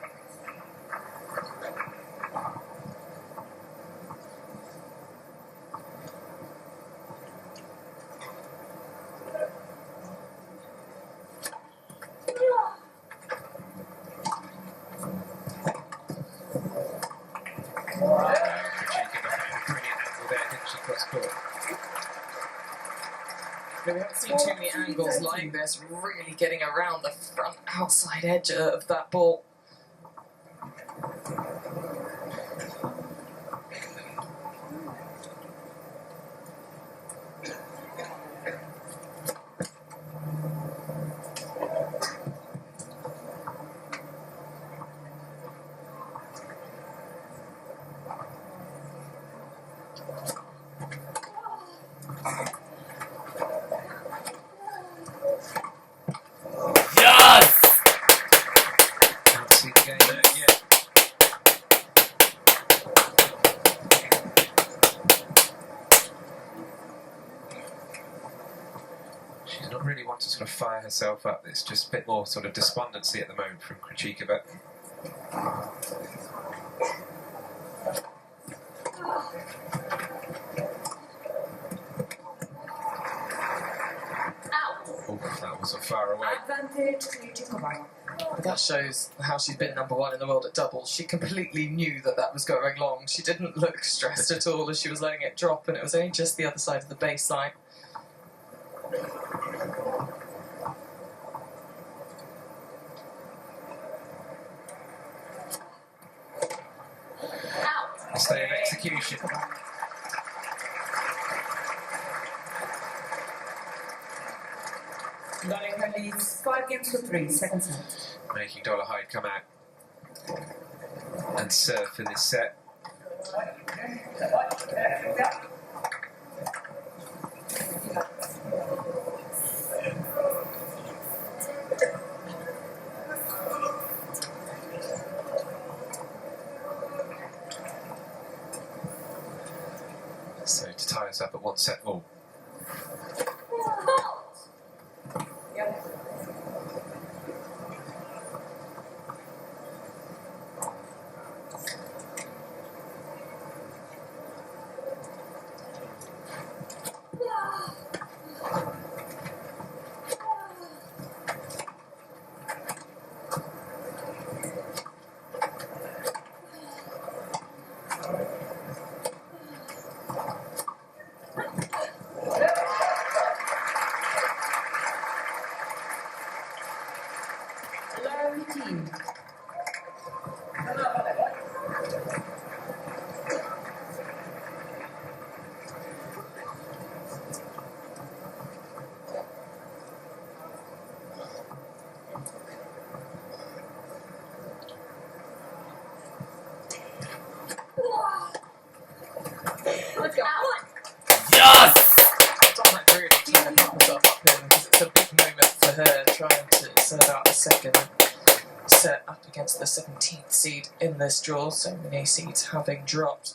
Speaker 1: We haven't seen too many angles like this, really getting around the front outside edge of that ball.
Speaker 3: She's not really wanting to sort of fire herself up. It's just a bit more sort of despondency at the moment from Krejcikova. Oh, that wasn't far away.
Speaker 4: Advantage Krejcikova.
Speaker 1: But that shows how she's been #1 in the world at doubles. She completely knew that that was going long. She didn't look stressed at all as she was letting it drop, and it was only just the other side of the baseline.
Speaker 3: Mistake of execution.
Speaker 4: Dolehide leads 5 games to 3, second set.
Speaker 3: Making Dolehide come out and serve for this set. So to tie us up at 1 set all.
Speaker 1: Second set up against the 17th seed in this draw, so many seeds having dropped.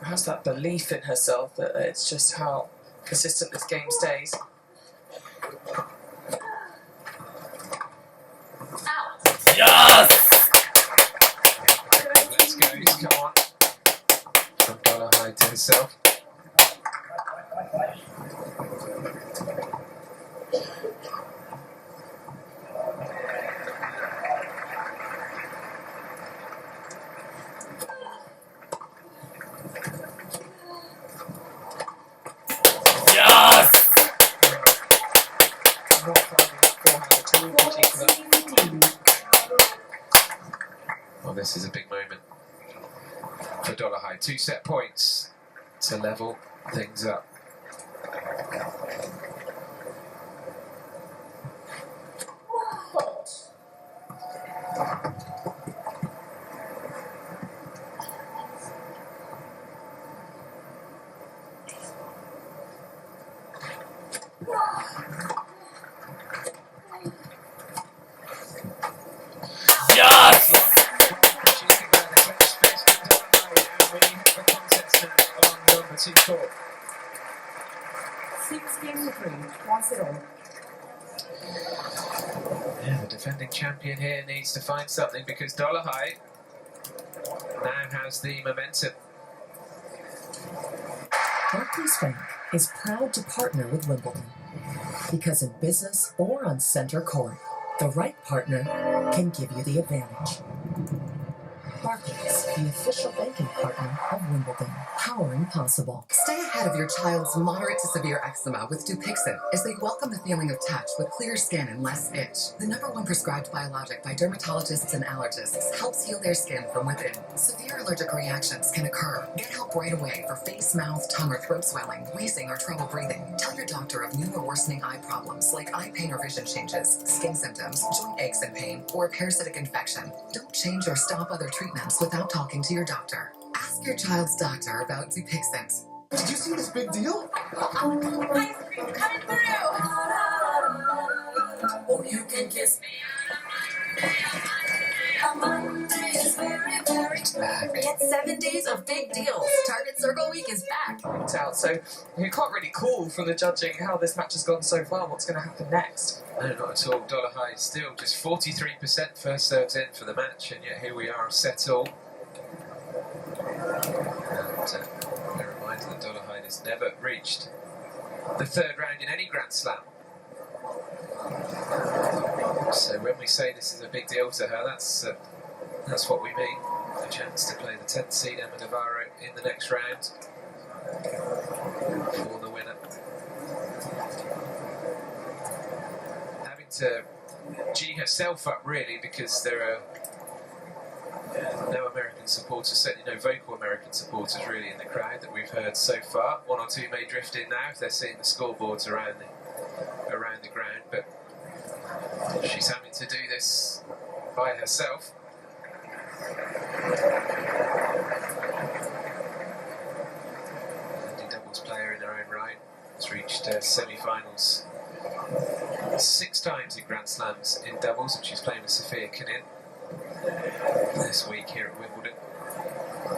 Speaker 1: Has that belief in herself that it's just how consistent this game stays.
Speaker 2: Yes!
Speaker 3: Let's go, come on. From Dolehide to herself. Well, this is a big moment for Dolehide. 2 set points to level things up. Yeah, the defending champion here needs to find something because Dolehide now has the momentum.
Speaker 7: Barclays Bank is proud to partner with Wimbledon because in business or on center court, the right partner can give you the advantage. Barclays, the official banking partner of Wimbledon, powering possible.
Speaker 9: Stay ahead of your child's moderate to severe eczema with Dupixent as they welcome the feeling of touch with clearer skin and less itch. The #1 prescribed biologic by dermatologists and allergists helps heal their skin from within. Severe allergic reactions can occur. Get help right away for face, mouth, tongue, or throat swelling, wheezing, or trouble breathing. Tell your doctor of new or worsening eye problems like eye pain or vision changes, skin symptoms, joint aches and pain, or parasitic infection. Don't change or stop other treatments without talking to your doctor. Ask your child's doctor about Dupixent.
Speaker 11: Did you see this big deal?
Speaker 8: Ice cream coming through! Oh, you can kiss me on Monday is very, very back. Get 7 days of big deals. Target Circle Week is back.
Speaker 1: racked out. So you can't really call from the judging how this match has gone so far, what's going to happen next.
Speaker 3: No, not at all. Dolehide still just 43% first serves in for the match, and yet here we are, set all. And a reminder that Dolehide has never reached the third round in any Grand Slam. So when we say this is a big deal to her, that's what we mean. A chance to play the 10th seed Emma Navarro in the next round for the winner. Having to G herself up really, because there are no American supporters, certainly no vocal American supporters really in the crowd that we've heard so far. One or two may drift in now if they're seeing the scoreboards around the ground, but she's having to do this by herself. Handy doubles player in her own right. Has reached semi-finals 6 times in Grand Slams in doubles, and she's playing with Sophia Kenin this week here at Wimbledon.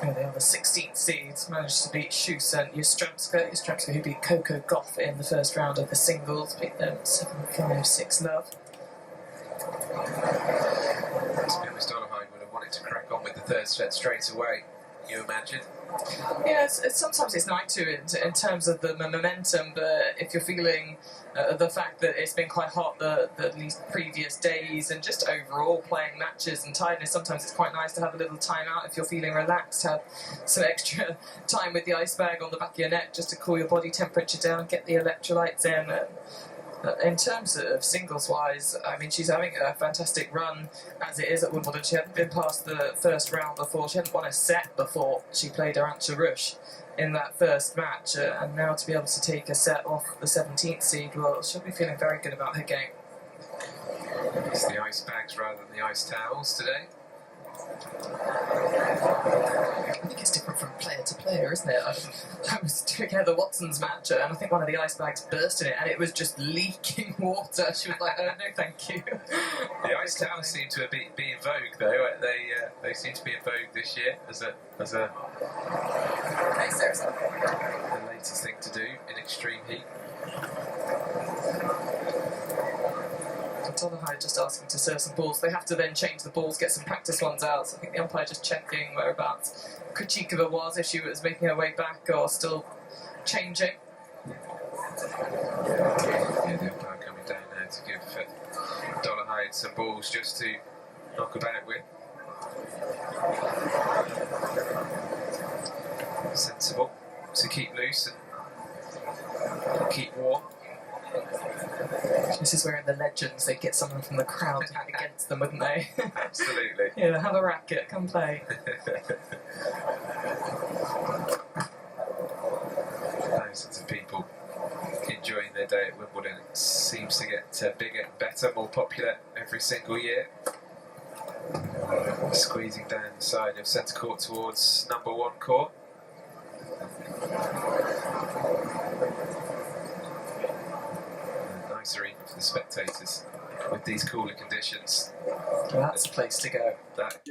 Speaker 1: Yeah, they are the 16th seeds, managed to beat Schuster and Jastrzemska, who beat Coco Gauff in the first round of the singles, beat them 7-5, 6-love.
Speaker 3: To be honest, Dolehide would have wanted to crack on with the third set straight away, you imagine?
Speaker 1: Yeah, sometimes it's nice in terms of the momentum, but if you're feeling the fact that it's been quite hot the previous days and just overall playing matches and tiredness, sometimes it's quite nice to have a little time out if you're feeling relaxed, have some extra time with the ice bag on the back of your neck just to cool your body temperature down, get the electrolytes in. In terms of singles-wise, I mean, she's having a fantastic run as it is at Wimbledon. She hadn't been past the first round before. She hadn't won a set before she played Arantxa Rus in that first match. And now to be able to take a set off the 17th seed, well, she'll be feeling very good about her game.
Speaker 3: It's the ice bags rather than the ice towels today.
Speaker 1: I think it's different from player to player, isn't it? I was doing Heather Watson's match, and I think one of the ice bags burst in it, and it was just leaking water. She was like, "Oh no, thank you."
Speaker 3: The ice towels seem to be in vogue, though. They seem to be in vogue this year as a
Speaker 1: Hey, seriously.
Speaker 3: the latest thing to do in extreme heat.
Speaker 1: Dolehide just asking to serve some balls. They have to then change the balls, get some practice ones out. So I think the umpire just checking whereabouts Krejcikova was, if she was making her way back or still changing.
Speaker 3: Yeah, the umpire coming down now to give Dolehide some balls just to knock about with. Sensible to keep loose and keep warm.
Speaker 1: This is where in the legends they'd get someone from the crowd to hit against them, wouldn't they?
Speaker 3: Absolutely.
Speaker 1: Yeah, have a racket, come play.
Speaker 3: Thousands of people enjoying their day at Wimbledon. It seems to get bigger, better, more popular every single year. Squeezing down the side of centre court towards number 1 court. Nicer even for the spectators with these cooler conditions.
Speaker 1: Well, that's the place to go.
Speaker 3: That.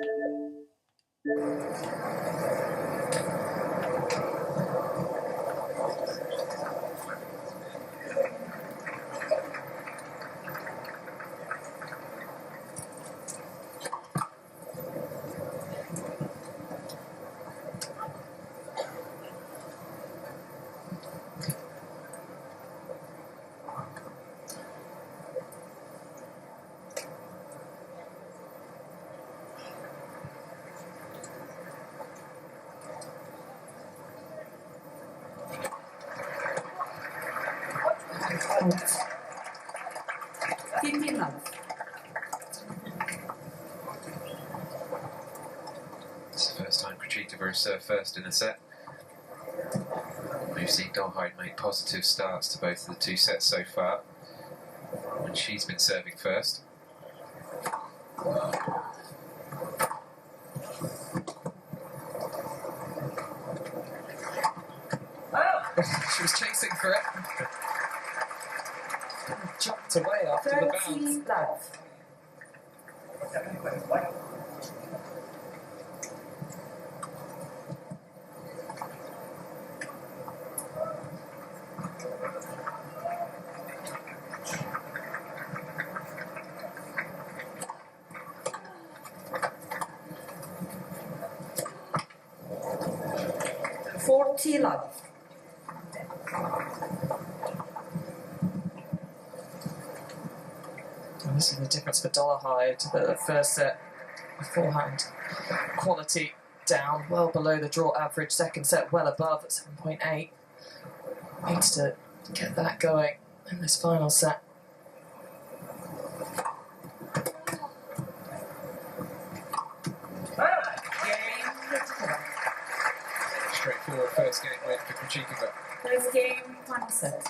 Speaker 3: It's the first time Krejcikova has served first in a set. We've seen Dolehide make positive starts to both of the 2 sets so far, when she's been serving first.
Speaker 1: She was chasing for it. Jumped away after the bounce. And this is the difference for Dolehide. The first set, the forehand quality down, well below the draw average. Second set, well above at 7.8. Needs to get that going in this final set.
Speaker 3: Straightforward first game win for Krejcikova.
Speaker 4: First game, final set.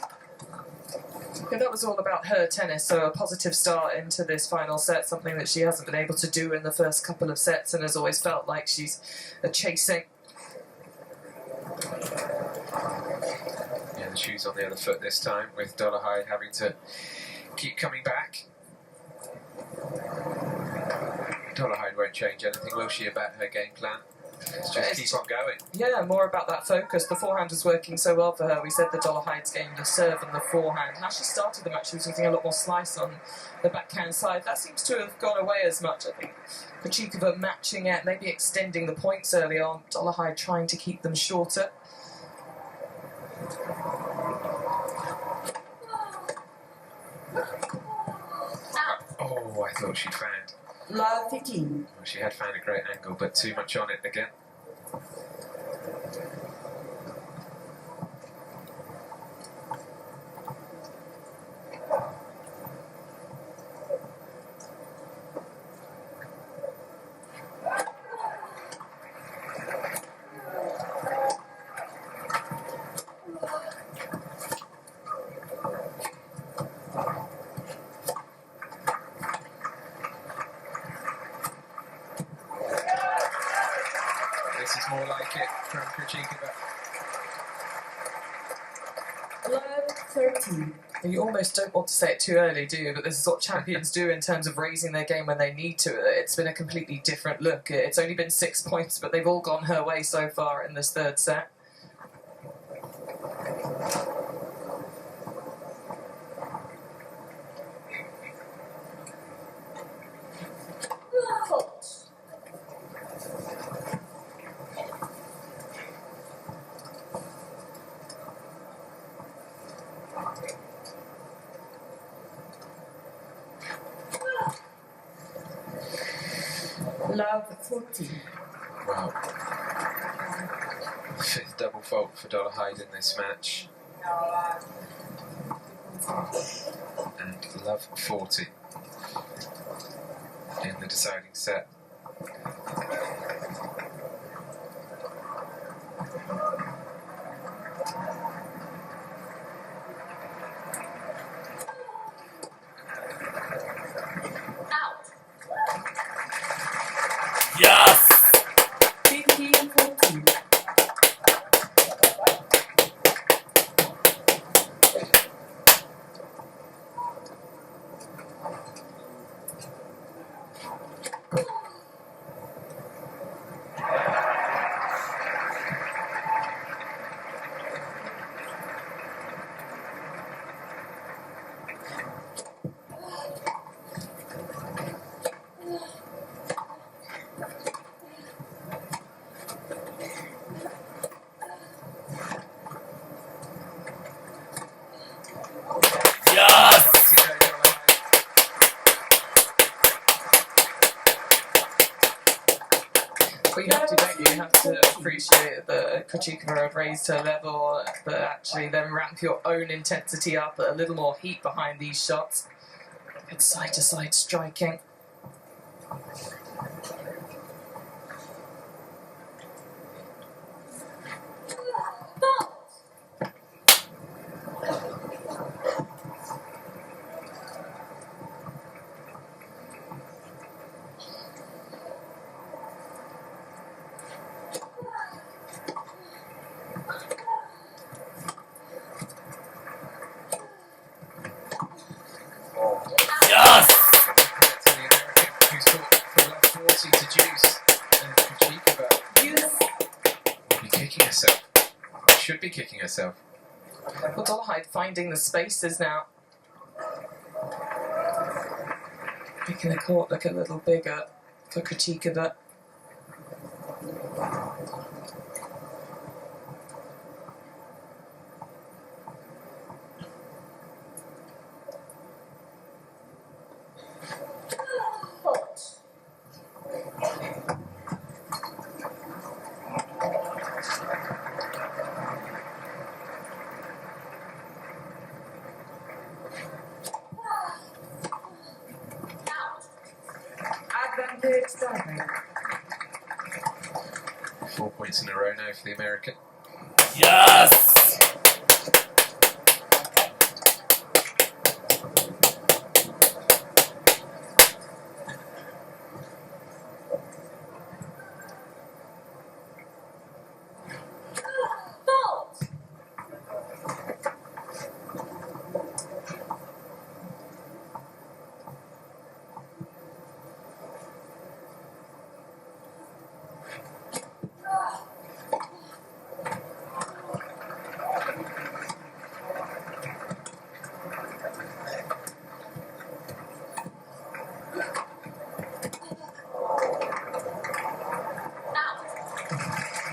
Speaker 1: Yeah, that was all about her tennis, so a positive start into this final set, something that she hasn't been able to do in the first couple of sets and has always felt like she's chasing.
Speaker 3: Yeah, the shoes on the other foot this time, with Dolehide having to keep coming back. Dolehide won't change anything, will she, about her game plan? It's just keep on going.
Speaker 1: Yeah, more about that focus. The forehand was working so well for her. We said the Dolehide's game, the serve and the forehand. How she started the match, she was using a lot more slice on the backhand side. That seems to have gone away as much. I think Krejcikova matching it, maybe extending the points early on. Dolehide trying to keep them shorter.
Speaker 3: Oh, I thought she'd found.
Speaker 4: Love 15.
Speaker 3: Well, she had found a great angle, but too much on it again. This is more like it from Krejcikova.
Speaker 4: Love 13.
Speaker 1: You almost don't want to say it too early, do you? But this is what champions do in terms of raising their game when they need to. It's been a completely different look. It's only been 6 points, but they've all gone her way so far in this third set.
Speaker 4: Love 14.
Speaker 3: Wow. Fifth double fault for Dolehide in this match. And love 40 in the deciding set.
Speaker 2: Yes!
Speaker 4: 15, 14.
Speaker 1: Well, you have to, don't you? You have to appreciate that Krejcikova had raised her level, but actually then ramp your own intensity up, a little more heat behind these shots. Good side-to-side striking.
Speaker 2: Yes!
Speaker 3: To the American, who's got from left 40 to juice. And Krejcikova will be kicking herself. Should be kicking herself.
Speaker 1: Well, Dolehide finding the spaces now. Making the court look a little bigger for Krejcikova.
Speaker 4: Advantage Dolehide.
Speaker 3: 4 points in a row now for the American.
Speaker 2: Yes!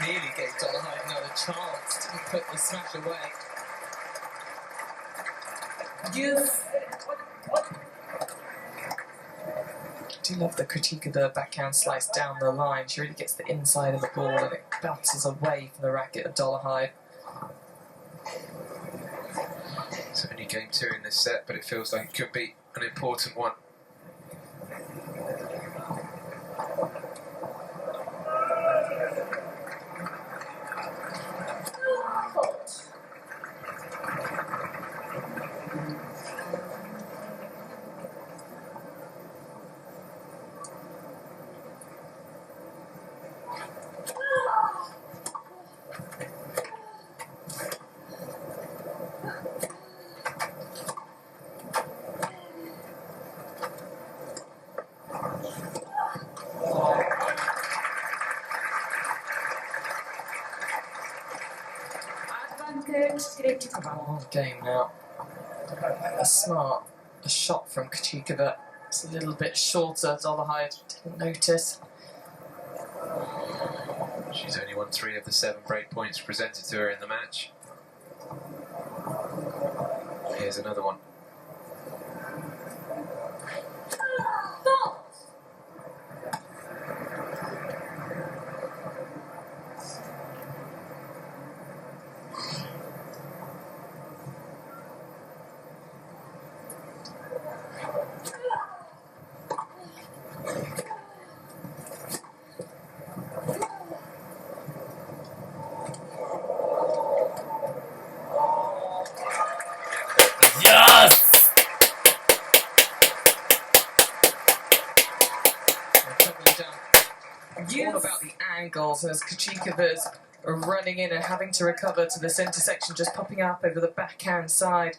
Speaker 1: Nearly gave Dolehide another chance to put the smash away.
Speaker 4: Deuce.
Speaker 1: I do love the critique of the backhand slice down the line. She really gets the inside of the ball and it bounces away from the racket of Dolehide.
Speaker 3: It's only game 2 in this set, but it feels like it could be an important one.
Speaker 4: Advantage Krejcikova.
Speaker 1: One game now. A shot from Krejcikova. It's a little bit shorter. Dolehide didn't notice.
Speaker 3: She's only won 3 of the 7 break points presented to her in the match. Here's another one.
Speaker 2: Yes!
Speaker 1: All about the angles as Krejcikova's running in and having to recover to this intersection, just popping up over the backhand side.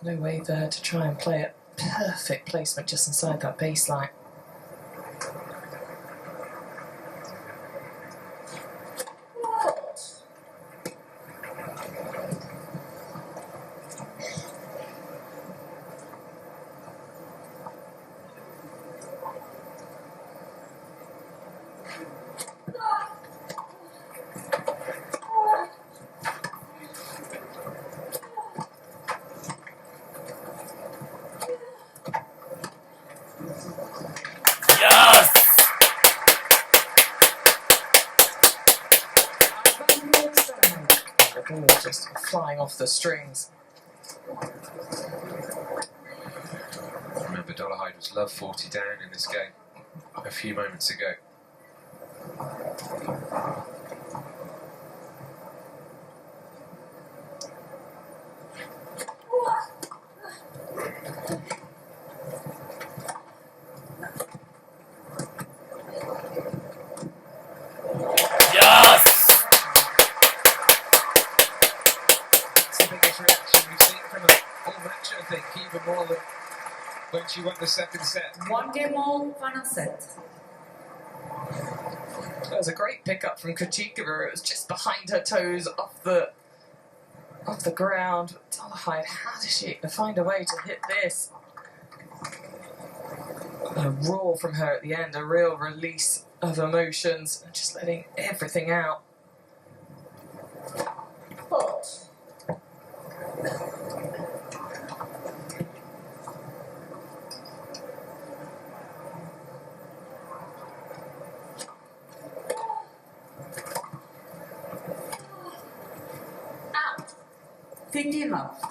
Speaker 1: No way there to try and play it. Perfect placement just inside that baseline.
Speaker 2: Yes!
Speaker 1: The ball just flying off the strings.
Speaker 3: Remember, Dolehide was love 40 down in this game a few moments ago.
Speaker 2: Yes!
Speaker 3: It's the biggest reaction we've seen from her all match, I think, even more than when she won the second set.
Speaker 4: 1 game all, final set.
Speaker 1: That was a great pickup from Krejcikova. It was just behind her toes, off the ground. Dolehide, how does she find a way to hit this? A roar from her at the end, a real release of emotions, and just letting everything out.
Speaker 4: Out. 15 love.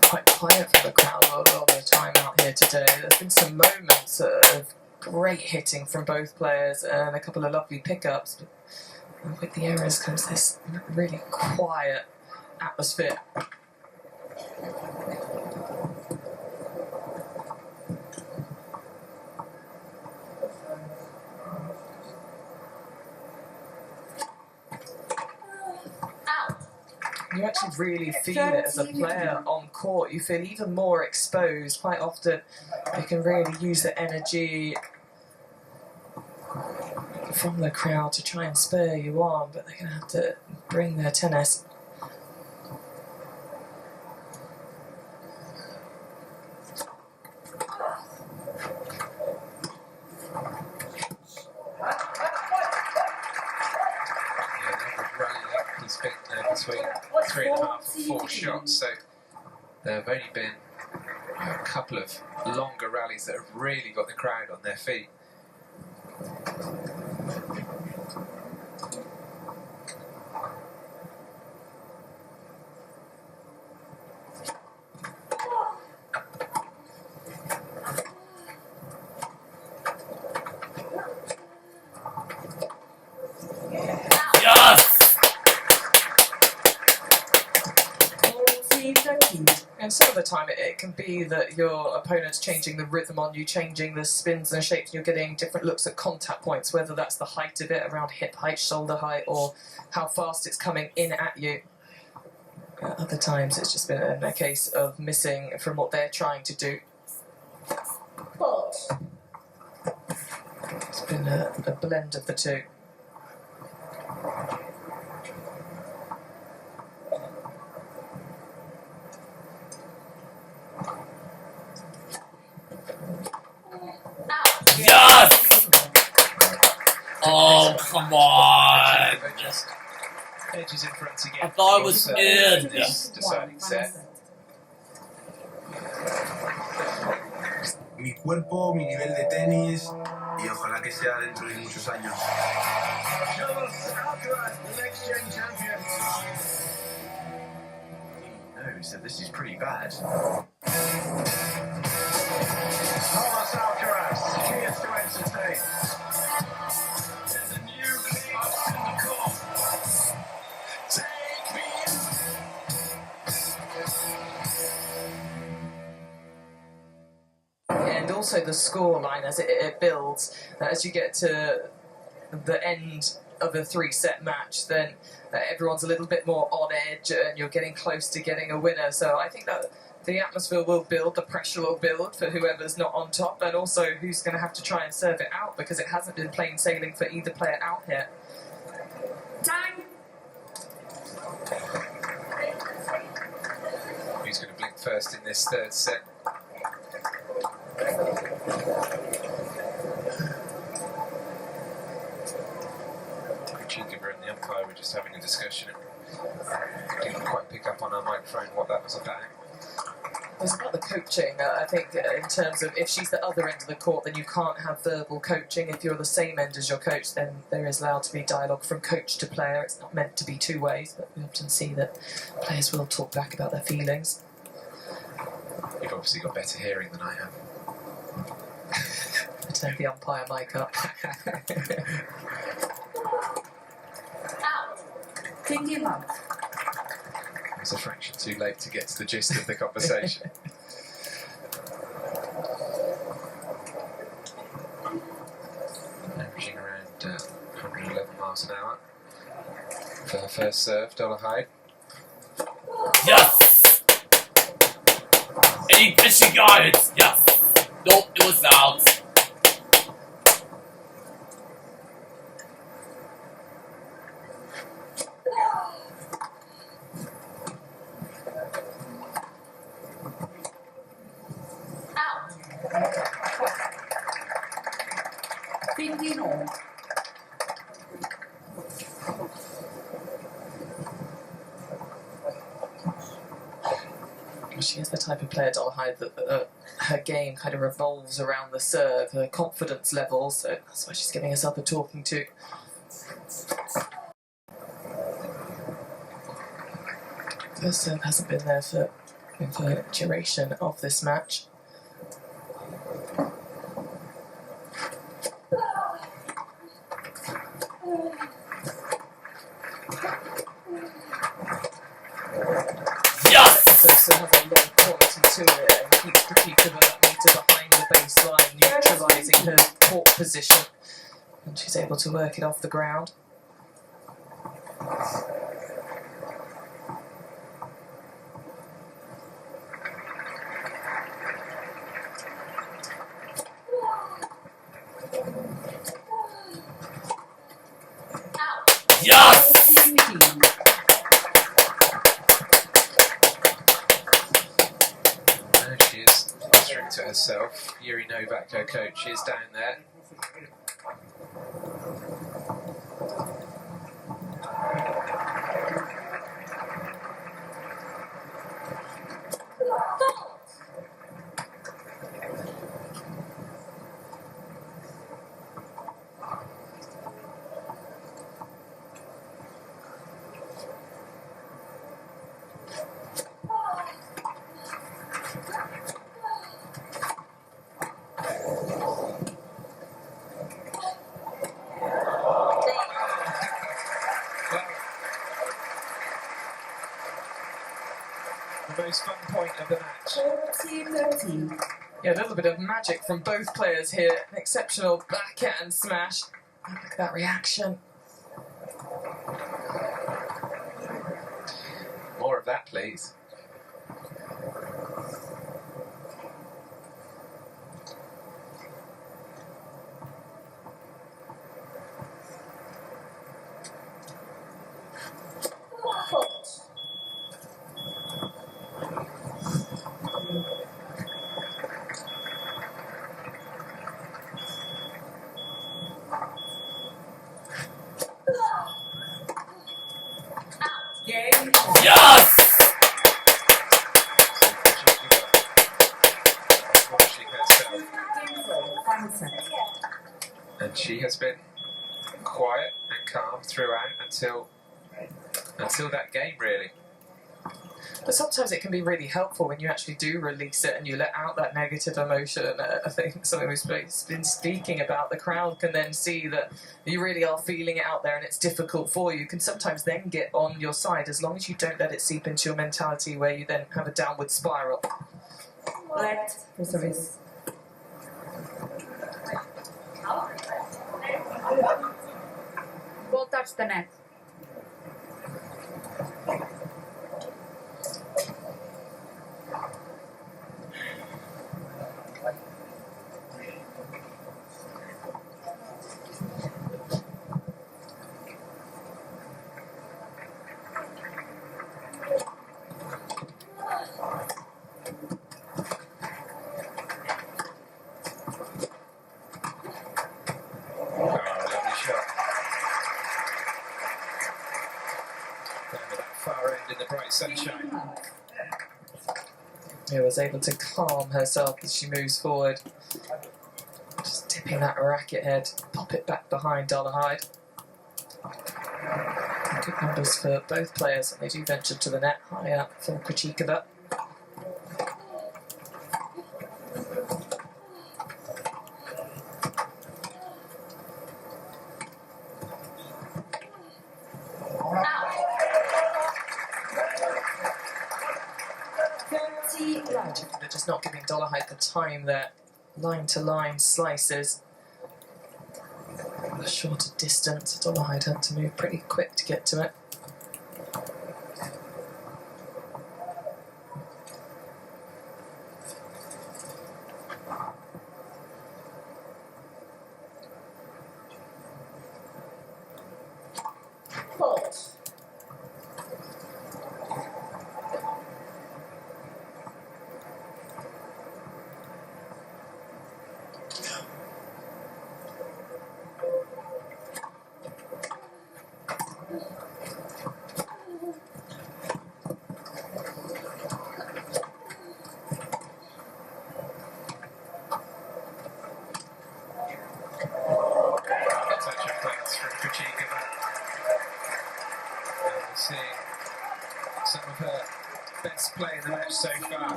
Speaker 1: quite quiet for the crowd a lot of the time out here today. There's been some moments of great hitting from both players and a couple of lovely pickups. But with the errors comes this really quiet atmosphere. You actually really feel it as a player on court. You feel even more exposed. Quite often they can really use the energy from the crowd to try and spur you on, but they're going to have to bring their tennis.
Speaker 3: He's been between 3.5 and 4 shots, so there have only been a couple of longer rallies that have really got the crowd on their feet.
Speaker 1: And some of the time it can be that your opponent's changing the rhythm on you, changing the spins and shapes, and you're getting different looks at contact points, whether that's the height of it, around hip height, shoulder height, or how fast it's coming in at you. At other times it's just been a case of missing from what they're trying to do. It's been a blend of the two.
Speaker 2: Yes! Oh, come on!
Speaker 3: Edges in front again.
Speaker 2: I thought it was in.
Speaker 3: Deciding set.
Speaker 11: Mi cuerpo, mi nivel de tenis y ojalá que sea dentro de muchos años.
Speaker 5: He knows that this is pretty bad.
Speaker 1: And also the score line as it builds, as you get to the end of a 3-set match, then everyone's a little bit more on edge and you're getting close to getting a winner. So I think that the atmosphere will build, the pressure will build for whoever's not on top, and also who's going to have to try and serve it out, because it hasn't been plain sailing for either player out here.
Speaker 4: Time.
Speaker 3: Who's going to blink first in this 3rd set? Chica and the umpire were just having a discussion. Didn't quite pick up on our microphone what that was about.
Speaker 1: It was about the coaching. I think in terms of if she's the other end of the court, then you can't have verbal coaching. If you're the same end as your coach, then there is allowed to be dialogue from coach to player. It's not meant to be 2 ways, but we often see that players will talk back about their feelings.
Speaker 3: You've obviously got better hearing than I have.
Speaker 1: I turned the umpire mic up.
Speaker 4: Thinking up.
Speaker 3: It's a fraction too late to get to the gist of the conversation. Averaging around 111 miles an hour for her first serve, Dolehide.
Speaker 2: Yes! And she got it! Yes! Nope, it was out.
Speaker 4: Thinking on.
Speaker 1: She is the type of player, Dolehide, that her game kind of revolves around the serve, her confidence level, so that's why she's giving herself a talking to. First serve hasn't been there for over the duration of this match. Still has a lot of quality to it and keeps Katika that meter behind the baseline, neutralising her court position, and she's able to work it off the ground.
Speaker 2: Yes!
Speaker 3: She is muttering to herself. Yuri Novak, her coach, is down there. The most fun point of the match.
Speaker 1: Yeah, a little bit of magic from both players here. An exceptional backhand smash. Look at that reaction.
Speaker 3: More of that, please.
Speaker 2: Yes!
Speaker 3: And she has been quiet and calm throughout until that game, really.
Speaker 1: But sometimes it can be really helpful when you actually do release it and you let out that negative emotion. I think something we've been speaking about, the crowd can then see that you really are feeling it out there and it's difficult for you. You can sometimes then get on your side as long as you don't let it seep into your mentality where you then have a downward spiral.
Speaker 4: Left for service. Ball touch the net.
Speaker 3: Sunshine.
Speaker 1: He was able to calm herself as she moves forward. Just tipping that racket head, pop it back behind Dolehide. Good numbers for both players, and they do venture to the net higher for Krejcikova. They're just not giving Dolehide the time there. Line-to-line slices. A shorter distance, Dolehide had to move pretty quick to get to it.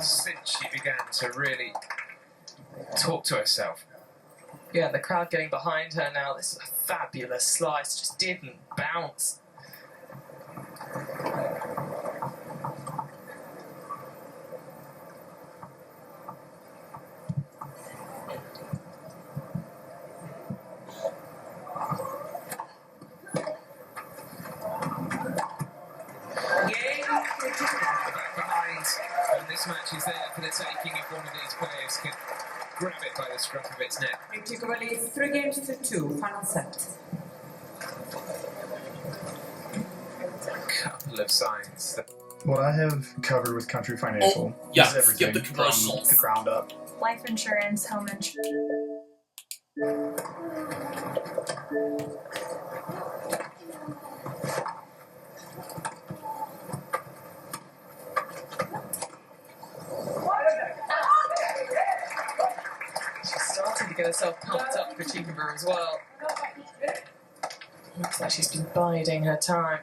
Speaker 3: since she began to really talk to herself.
Speaker 1: Yeah, the crowd getting behind her now. This is a fabulous slice, just didn't bounce. Back behind, and this match is there for the taking if one of these players can grab it by the scruff of its neck.
Speaker 4: Particularly 3 games to 2, final set.
Speaker 3: A couple of signs that
Speaker 12: What I have covered with Country Financial
Speaker 2: yeah,
Speaker 12: is everything
Speaker 2: skip the
Speaker 12: from
Speaker 2: commercials.
Speaker 12: the ground up.
Speaker 13: Life insurance, home insurance.
Speaker 1: She's starting to get herself pumped up for Chikova as well. Looks like she's been biding her time.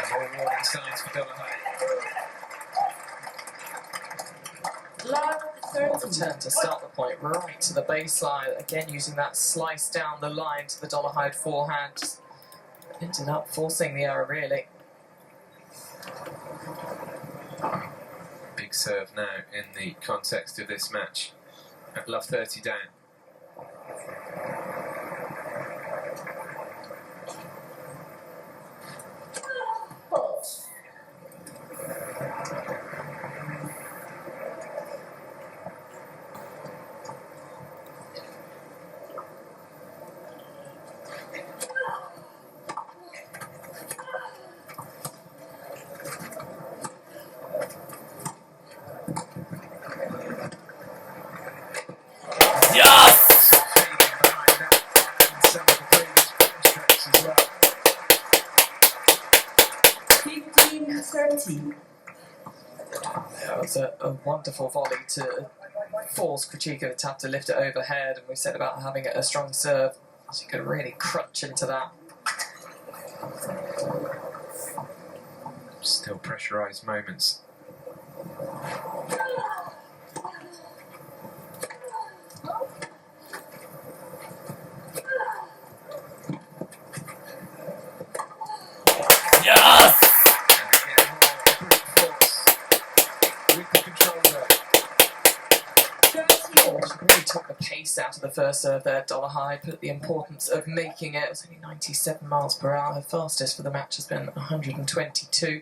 Speaker 1: More warning signs for Dolehide. Return to start the point right to the baseline. Again, using that slice down the line to the Dolehide forehand. Just ended up forcing the error, really.
Speaker 3: Big serve now in the context of this match. At love 30 down.
Speaker 2: Yes!
Speaker 3: Some of the previous strokes as well.
Speaker 4: 15-30.
Speaker 1: That was a wonderful volley to force Krejcikova to have to lift it overhead, and we said about having a strong serve. She could really crunch into that.
Speaker 3: Still pressurised moments.
Speaker 2: Yes!
Speaker 1: She really took the pace out of the first serve there, Dolehide, put the importance of making it. It was only 97 miles per hour. Her fastest for the match has been 122.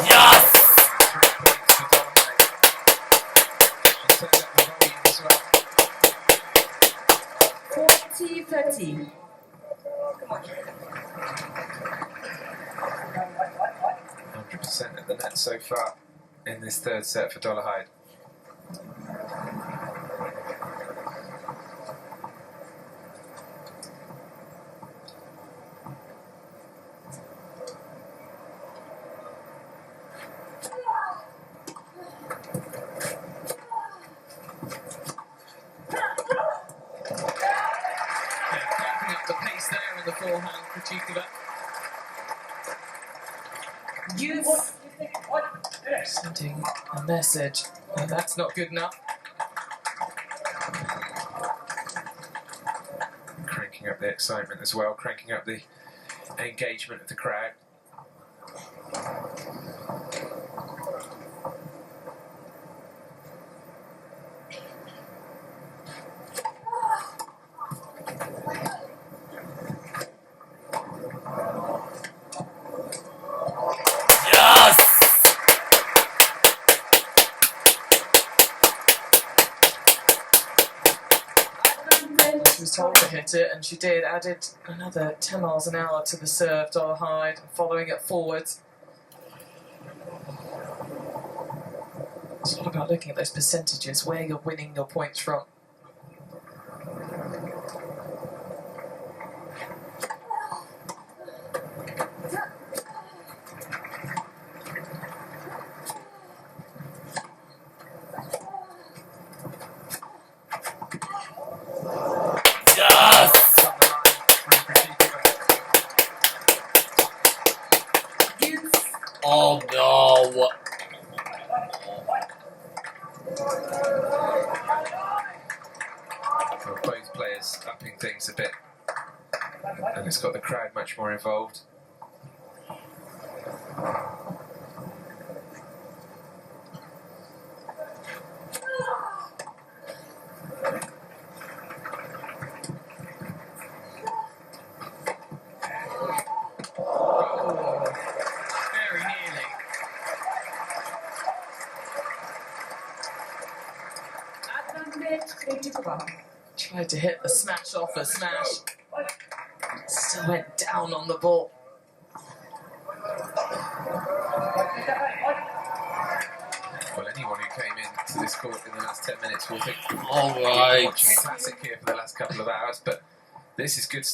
Speaker 2: Yes!
Speaker 4: 40-30.
Speaker 3: 100% at the net so far in this third set for Dolehide.
Speaker 1: Keeping up the pace there in the forehand, Krejcikova. Sending a message, and that's not good enough.
Speaker 3: Cranking cranking up the excitement as well, cranking up the engagement of the crowd.
Speaker 1: She was told to hit it, and she did. Added another 10 miles an hour to the serve, Dolehide, following it forwards. It's all about looking at those percentages, where you're winning your points from.
Speaker 2: Oh no!
Speaker 3: Well, both players upping things a bit, and it's got the crowd much more involved.
Speaker 1: Very nearly. Tried to hit the smash off a smash. Still went down on the ball.
Speaker 3: Well, anyone who came into this court in the last 10 minutes will think
Speaker 2: All
Speaker 3: we've
Speaker 2: right.
Speaker 3: been watching a classic here for the last couple of hours, but this is good.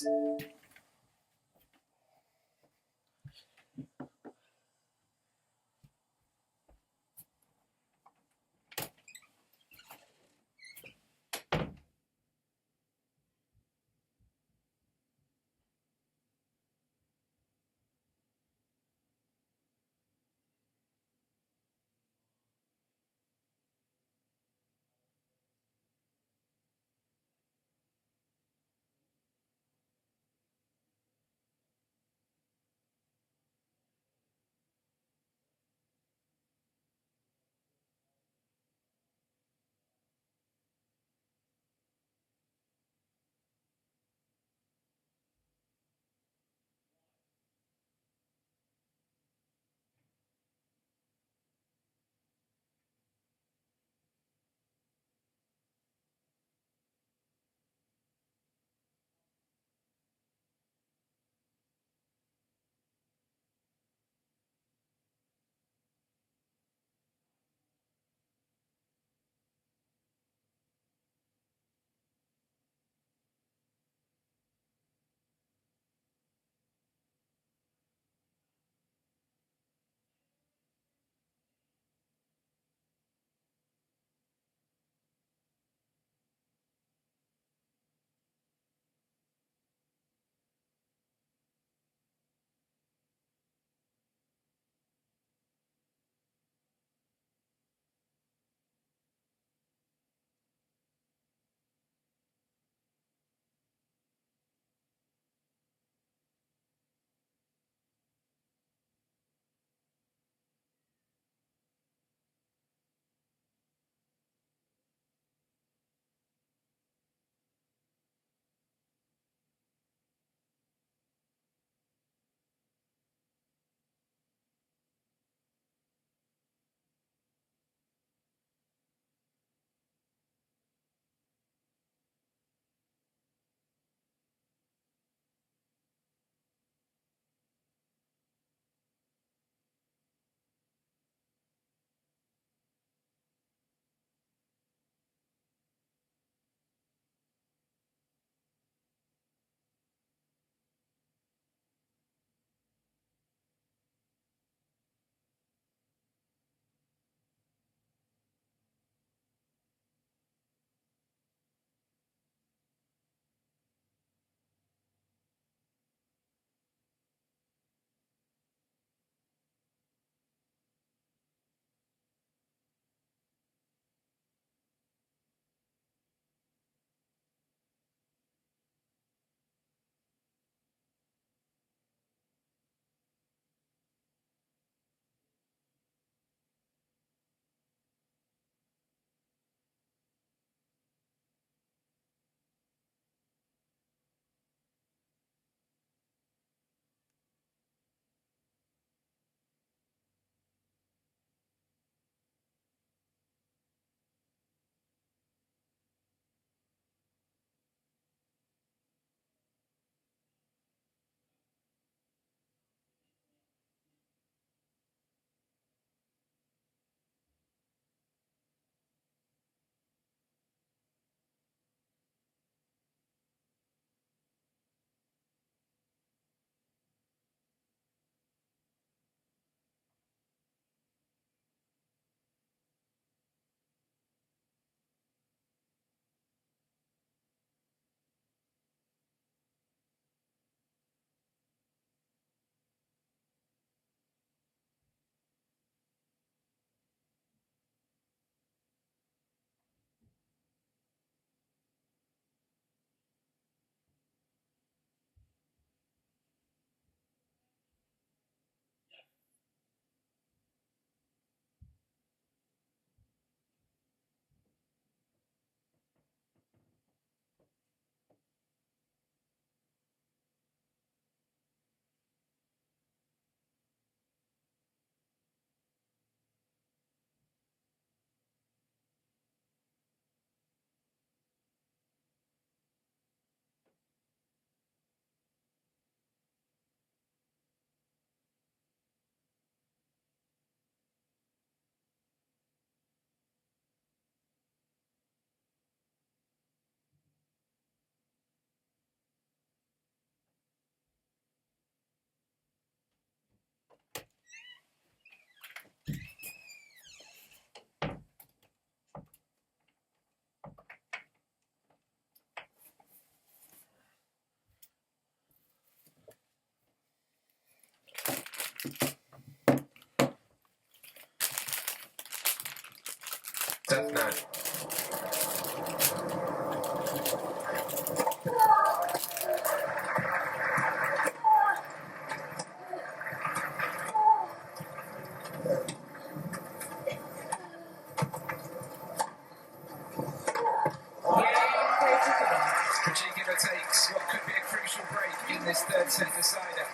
Speaker 3: this third set decider.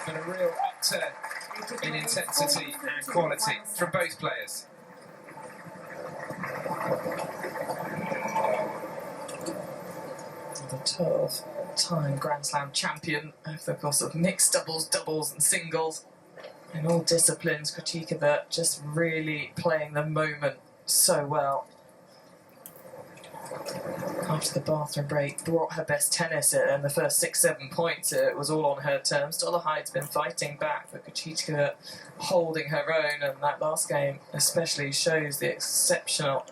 Speaker 3: But a real upturn in intensity and quality from both players.
Speaker 1: The 12-time Grand Slam champion of the course of mixed doubles, doubles and singles. In all disciplines, Krejcikova just really playing the moment so well. After the bathroom break, brought her best tennis in the first 6-7 points. It was all on her terms. Dolohide's been fighting back, but Krejcikova holding her own, and that last game especially shows the exceptional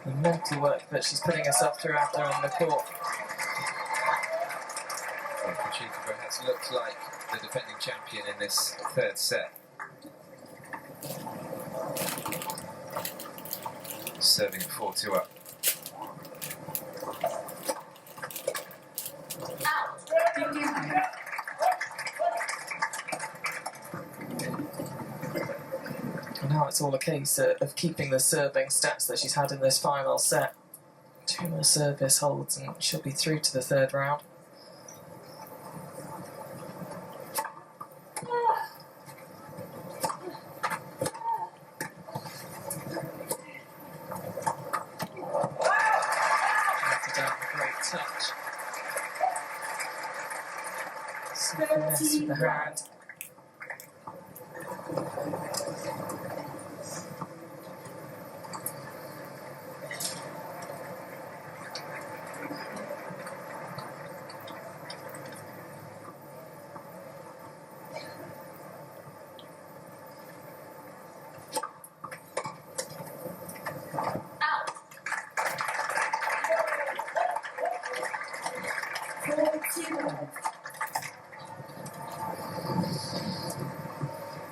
Speaker 1: mental work that she's putting herself through out there on the court.
Speaker 3: Well, Krejcikova has looked like the defending champion in this third set. Serving 4-2 up.
Speaker 1: And now it's all a case of keeping the serving stats that she's had in this final set. 2 more service holds and she'll be through to the third round. Great touch. Some finesse with the hand.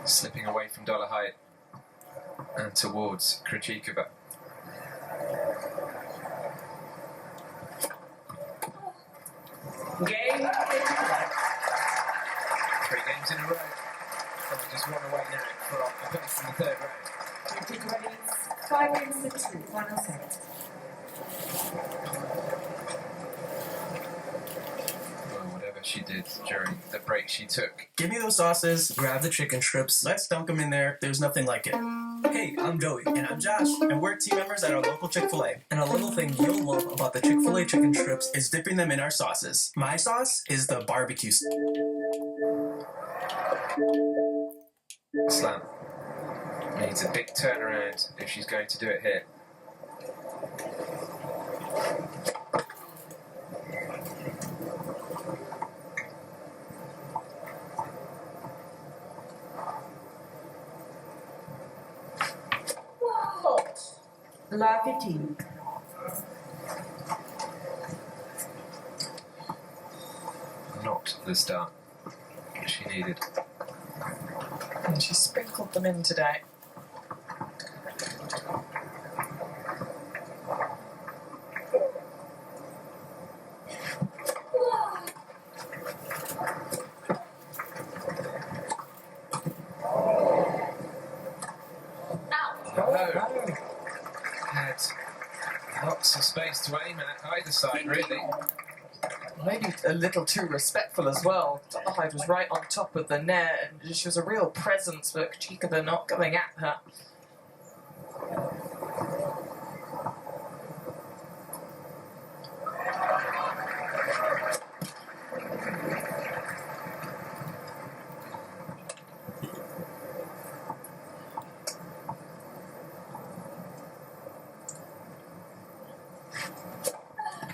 Speaker 3: Slipping away from Dolehide and towards Krejcikova.
Speaker 4: Game.
Speaker 3: 3 games in a row. And just one away now from a place in the third round.
Speaker 4: Krejcikova leads 5-6, final set.
Speaker 3: Well, whatever she did during the break she took.
Speaker 14: Give me those sauces, grab the chicken strips, let's dunk them in there, there's nothing like it. Hey, I'm Joey. And I'm Josh, and we're team members at our local Chick-fil-A. And a little thing you'll love about the Chick-fil-A chicken strips is dipping them in our sauces. My sauce is the barbecue.
Speaker 3: Slam needs a big turnaround if she's going to do it here.
Speaker 4: La 15.
Speaker 3: Not the start she needed.
Speaker 1: And she sprinkled them in today.
Speaker 3: Had lots of space to aim at either side, really.
Speaker 1: Maybe a little too respectful as well. Dolehide was right on top of the net, and she was a real presence, but Krejcikova not going at her.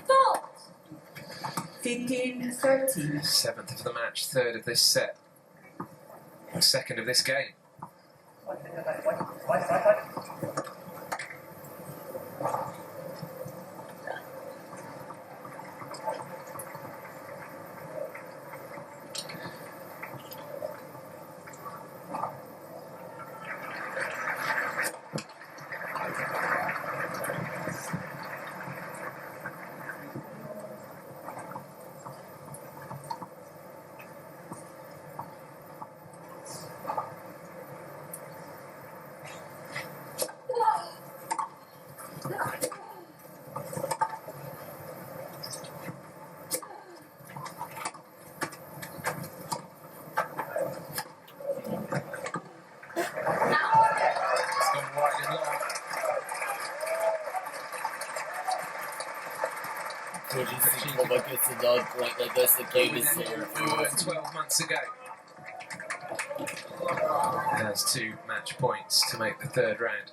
Speaker 4: Fault. 15-13.
Speaker 3: 7th of the match, 3rd of this set, 2nd of this game.
Speaker 2: What gets another point? Like, that's the game is there.
Speaker 3: 12 months ago. Has 2 match points to make the third round.